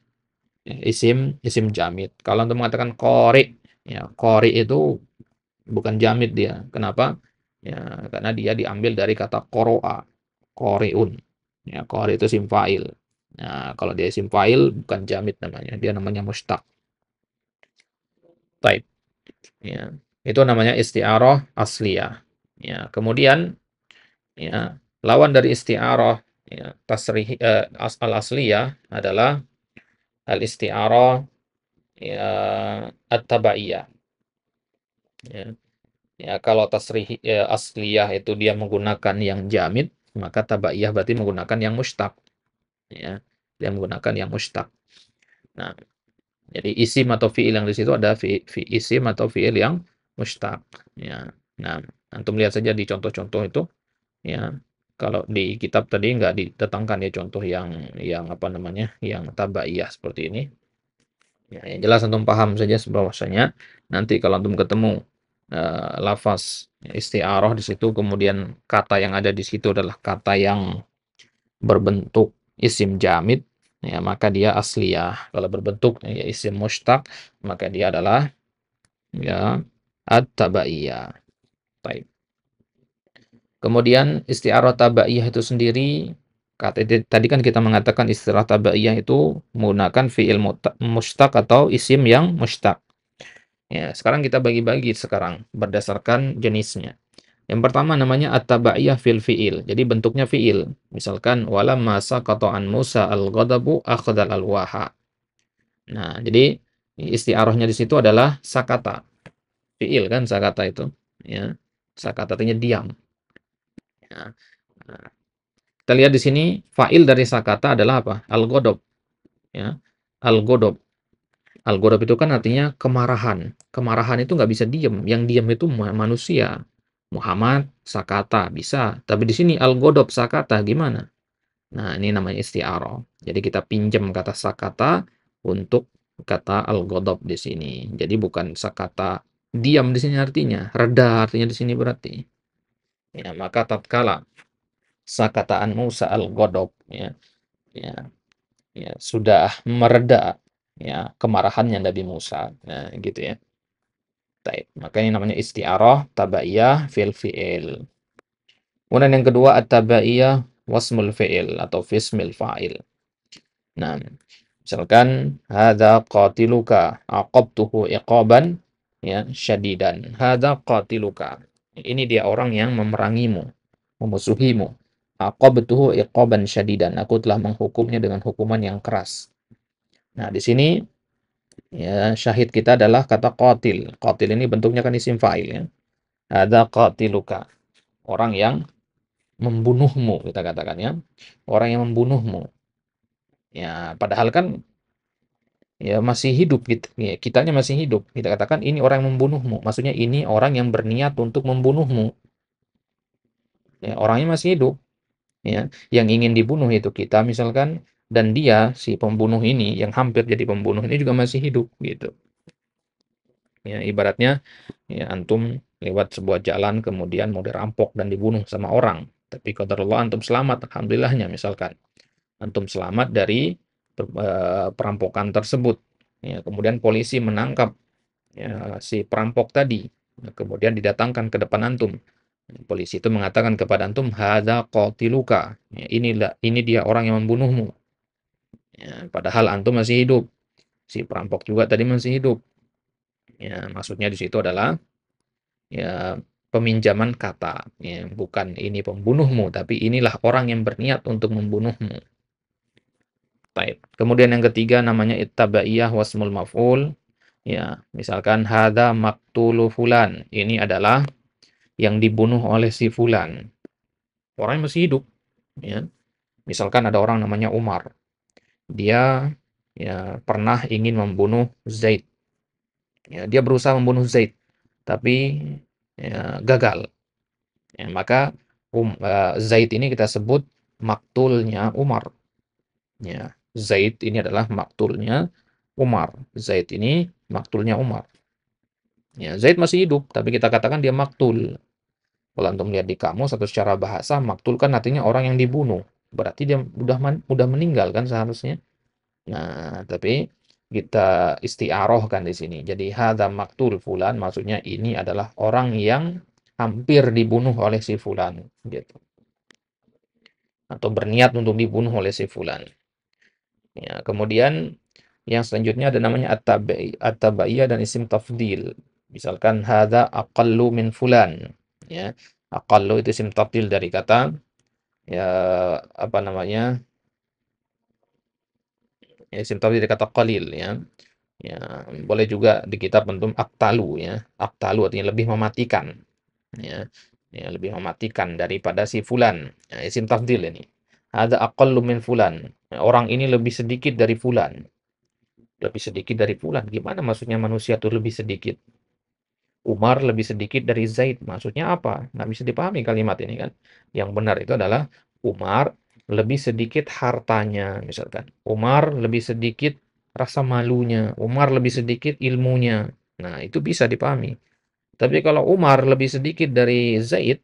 isim jamid. Kalau untuk mengatakan qari ya, qari itu bukan jamid dia. Kenapa? Ya, karena dia diambil dari kata qoro'a, qori'un. Ya, qori itu isim fa'il. Nah, kalau dia isim fa'il bukan jamid namanya, dia namanya mustaq. Baik, ya. Itu namanya isti'arah asliyah. Ya, kemudian ya, lawan dari isti'arah ya, al-asliyah adalah al-isti'arah ya at-tabaiyah. Ya. Ya, kalau asliyah itu dia menggunakan yang jamid, maka tabaiyah berarti menggunakan yang mustaq. Ya, dia menggunakan yang mustaq. Nah, jadi isim atau fiil yang di situ ada isim atau fiil yang mustaq. Ya. Nah, antum lihat saja di contoh-contoh itu. Ya, kalau di kitab tadi nggak ditetangkan ya contoh yang apa namanya, yang tabaiyah seperti ini. Ya, yang jelas antum paham saja bahwasanya nanti kalau antum ketemu lafaz isti'arah di situ kemudian kata yang ada di situ adalah kata yang berbentuk isim jamid ya maka dia asliyah. Kalau berbentuk ya, isim mushtaq maka dia adalah ya at-tabaiyah. Baik. Kemudian isti'arah tabaiyah itu sendiri tadi kan kita mengatakan istilah tabaiyah itu menggunakan fiil mushtaq atau isim yang mushtaq. Ya, sekarang kita bagi-bagi sekarang berdasarkan jenisnya. Yang pertama namanya at-tabaiyah fil fiil. Jadi bentuknya fiil. Misalkan walamma saqata an Musa al-ghadabu akhdal al-waha. Nah, jadi istiarahnya di situ adalah sakata. Fiil kan sakata itu, ya. Sakata artinya diam. Ya. Nah, kita lihat di sini fa'il dari sakata adalah apa? Al-ghadab, ya. Al-ghadab. Al-ghadab itu kan artinya kemarahan. Kemarahan itu nggak bisa diam. Yang diam itu manusia. Muhammad sakata bisa, tapi di sini al-ghadab sakata gimana? Nah, ini namanya isti'arah. Jadi kita pinjam kata sakata untuk kata al-ghadab di sini. Jadi bukan sakata diam di sini artinya, reda artinya di sini berarti. Ya, maka tatkala sakataan Musa al-ghadab ya, ya, ya sudah mereda ya kemarahannya Nabi Musa. Nah, gitu ya. Baik, maka ini namanya isti'arah tabaiyah fil fi'il. Kemudian yang kedua at-tabaiyah wasmul fi'il atau fismil fa'il. Nah, misalkan hadza qatiluka aqabtuhu iqaban ya syadidan. Hadza qatiluka. Ini dia orang yang memerangimu, memusuhimu. Aqabtuhu iqaban syadidan. Aku telah menghukumnya dengan hukuman yang keras. Nah, di sini ya syahid kita adalah kata qatil. Qatil ini bentuknya kan isim fa'il ya. Ada qatiluka. Orang yang membunuhmu kita katakan ya. Orang yang membunuhmu. Ya, padahal kan ya masih hidup gitu. Ya, kitanya masih hidup. Kita katakan ini orang yang membunuhmu. Maksudnya ini orang yang berniat untuk membunuhmu. Ya, orangnya masih hidup. Ya, yang ingin dibunuh itu kita misalkan, dan dia si pembunuh ini yang hampir jadi pembunuh ini juga masih hidup gitu. Ya, ibaratnya ya antum lewat sebuah jalan kemudian mau dirampok dan dibunuh sama orang. Tapi qadarullah antum selamat, alhamdulillahnya misalkan. Antum selamat dari perampokan tersebut. Ya, kemudian polisi menangkap ya, si perampok tadi. Nah, kemudian didatangkan ke depan antum. Polisi itu mengatakan kepada antum, hadza qatiluka. Ya, ini dia orang yang membunuhmu. Ya, padahal antum masih hidup. Si perampok juga tadi masih hidup. Ya, maksudnya di situ adalah ya peminjaman kata. Ya, bukan ini pembunuhmu, tapi inilah orang yang berniat untuk membunuhmu. Baik. Kemudian yang ketiga namanya ittabaiyah wasmul maf'ul. Ya, misalkan hadza maqtulu fulan. Ini adalah yang dibunuh oleh si fulan. Orangnya masih hidup, ya. Misalkan ada orang namanya Umar. Dia ya pernah ingin membunuh Zaid. Ya, dia berusaha membunuh Zaid, tapi ya, gagal. Ya, maka Zaid ini kita sebut maktulnya Umar. Ya, Zaid ini adalah maktulnya Umar. Zaid ini maktulnya Umar. Ya, Zaid masih hidup, tapi kita katakan dia maktul. Kalau antum lihat di kamus atau secara bahasa, maktul kan artinya orang yang dibunuh. Berarti dia udah meninggal kan seharusnya. Nah, tapi kita isti'arohkan di sini. Jadi hadza maktul fulan maksudnya ini adalah orang yang hampir dibunuh oleh si fulan gitu. Atau berniat untuk dibunuh oleh si fulan. Ya, kemudian yang selanjutnya ada namanya at-tabaiyah dan isim tafdil. Misalkan hadza aqallu min fulan. Ya, aqallu itu isim tafdil dari kata ya apa namanya? Ya, isim tafdil dari kata qalil ya. Ya, boleh juga di kitab bentuk aktalu ya. Aktalu artinya lebih mematikan ya. Ya, lebih mematikan daripada si fulan. Ya, isim tafdil ini. Ada aqallu min fulan. Ya, orang ini lebih sedikit dari fulan. Lebih sedikit dari fulan. Gimana maksudnya manusia itu lebih sedikit? Umar lebih sedikit dari Zaid. Maksudnya apa? Nggak bisa dipahami kalimat ini kan. Yang benar itu adalah Umar lebih sedikit hartanya misalkan. Umar lebih sedikit rasa malunya. Umar lebih sedikit ilmunya. Nah, itu bisa dipahami. Tapi kalau Umar lebih sedikit dari Zaid,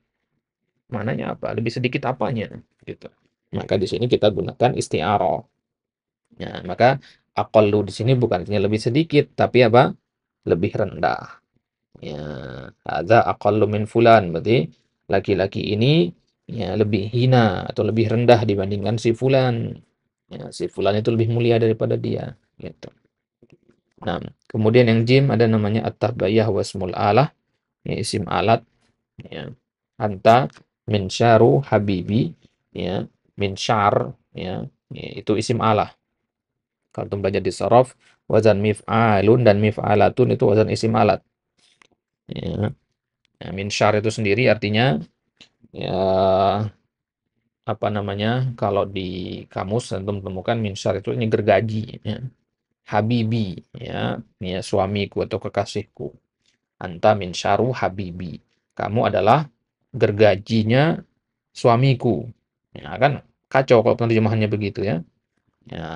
mananya apa? Lebih sedikit apanya? Gitu. Maka di sini kita gunakan isti'arah. Ya, maka aqallu di sini bukan artinya lebih sedikit, tapi apa? Lebih rendah. Ya, hadza aqallu min fulan. Berarti laki-laki ini ya lebih hina atau lebih rendah dibandingkan si fulan. Ya, si fulan itu lebih mulia daripada dia, gitu. Nah, kemudian yang jim ada namanya at-tahbayah wasmul alah, ya isim alat, ya. Anta min syaru habibi, ya, min syar, ya, ya, itu isim alah. Kalau antum belajar di sorof, wazan mif'alun dan mif'alatun itu wazan isim alat. Ya. Ya, min syar itu sendiri artinya ya apa namanya? Kalau di kamus antum temukan min syar itu ini gergaji ya. Habibi ya, ya suamiku atau kekasihku. Anta min syaru habibi. Kamu adalah gergajinya suamiku. Ya kan kacau kalau penerjemahannya begitu ya. Ya,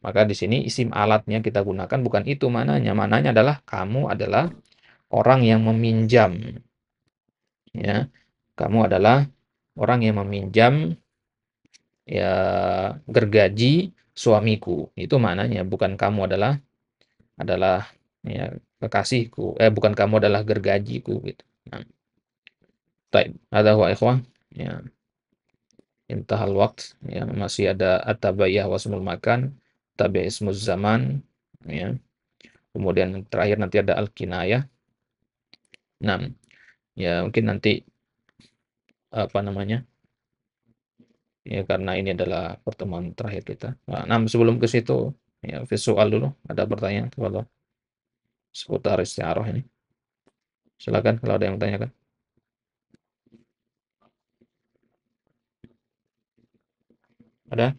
maka di sini isim alatnya kita gunakan bukan itu mananya. Mananya adalah kamu adalah orang yang meminjam ya. Kamu adalah orang yang meminjam ya gergaji suamiku. Itu mananya, bukan kamu adalah ya kekasihku. Bukan kamu adalah gergajiku gitu. Nah, baik. Ada wa ikhwah. Ya, intahal waqt. Ya, masih ada at-tabayyah wasmul makan, tabi ismuz zaman, ya. Kemudian terakhir nanti ada al-kinayah. Nah, Ya, mungkin nanti apa namanya? Ya, karena ini adalah pertemuan terakhir kita. Nah, sebelum ke situ, ya visual dulu. Ada pertanyaan kalau seputar istiaroh ini. Silakan kalau ada yang tanyakan. Ada?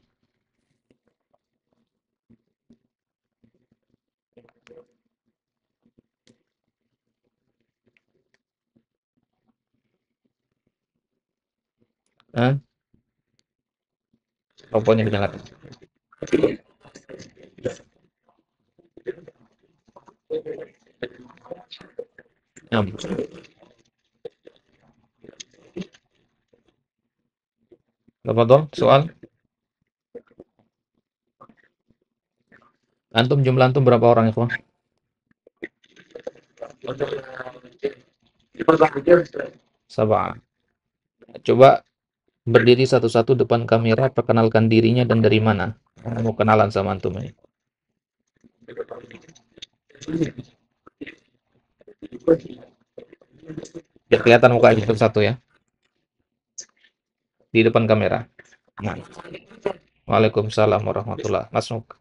Hah? Rokoknya dinyalakan. Ya, tafadhol, soal. Antum jumlah antum berapa orang itu? Sabah. Coba berdiri satu-satu depan kamera, perkenalkan dirinya dan dari mana. Mau kenalan sama antum ini. Biar kelihatan mukanya satu-satu ya, di depan kamera. Nah, Waalaikumsalam warahmatullah. Mas Nuk.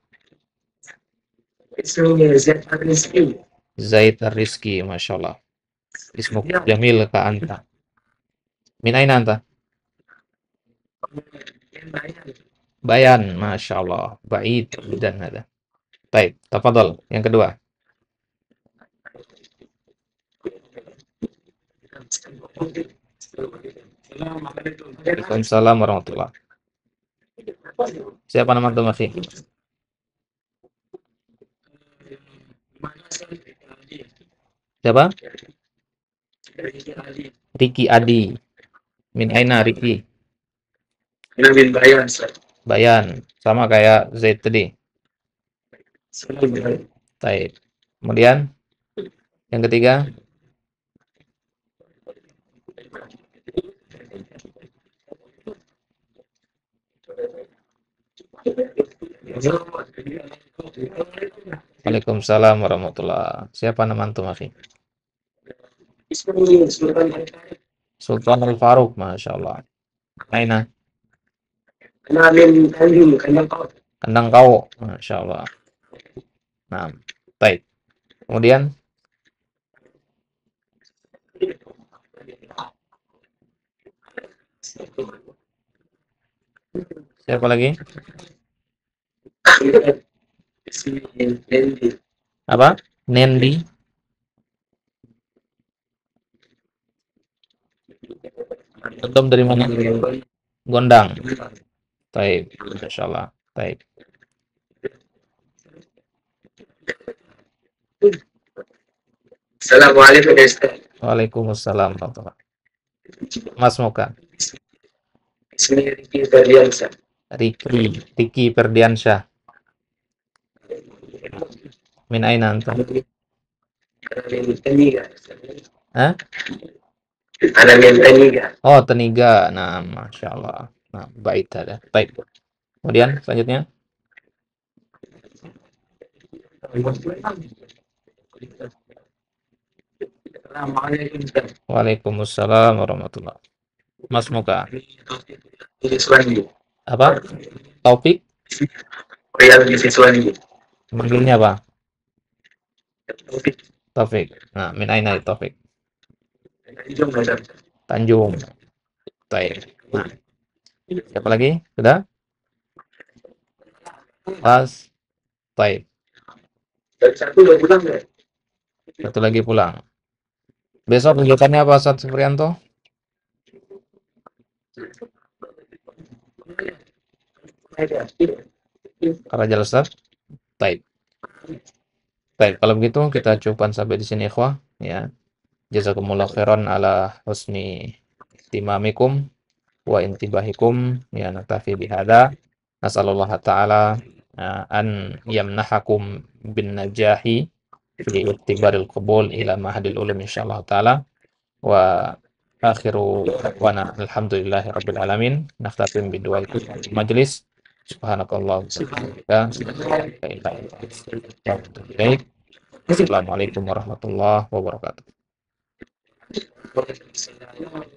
Zaid Rizki, Masya Allah. Ismuk Jamil ka anta. Min aina anta? Bayan, Masya Allah. Ba'id dan ada. Baik, tafadhol. Yang kedua. Waalaikumsalam warahmatullah. Siapa nama antum masih? Siapa? Riki Adi. Min aina Riki? Min Bayan. Bayan. Sama kayak Zaid tadi. Baik. Kemudian yang ketiga. Waalaikumsalam warahmatullah. Siapa nama antum akhi? Sultan Al Faruq, Masya Allah. Aina? Kandang kau, Masya Allah. Nah, baik. Kemudian siapa lagi? Apa? Nendi? Antum dari mana? Gondang. Baik, Masya Allah. Baik. Assalamualaikum Ustaz. Waalaikumsalam warahmatullah. Mas Moka. Riki Ferdiansyah. Riki Ferdiansyah. Min aina antum? Hah? Ana min Taniga. Oh, Teniga. Nah, Masya Allah. Nah, baik ada. Baik. Kemudian selanjutnya. Waalaikumsalam warahmatullah. Mas Moka. Apa? Taufik? Manggilnya apa? Taufik. Nah, min aina Taufik? Tanjung. Baik. Nah, siapa lagi? Sudah? Pas. Baik. Satu lagi pulang. Besok kegiatannya apa, Ustaz Supriyanto? Karajal Ustaz? Baik. Baik, kalau begitu kita cukupkan sampai di sini ikhwah, ya. Jazakumullah khairan ala husni timamikum wa intibahikum, ya, naktafi bihada. Nasallallahu ta'ala an yamnahakum bin najahi fi ittibaril qabul ila mahadil ulum insyaallah ta'ala. Wa akhiru da'wana alhamdulillahi rabbil alamin. Nakhtatim bidu'a majlis. Subhanakallah. Assalamualaikum warahmatullahi wabarakatuh. Waalaikumsalam.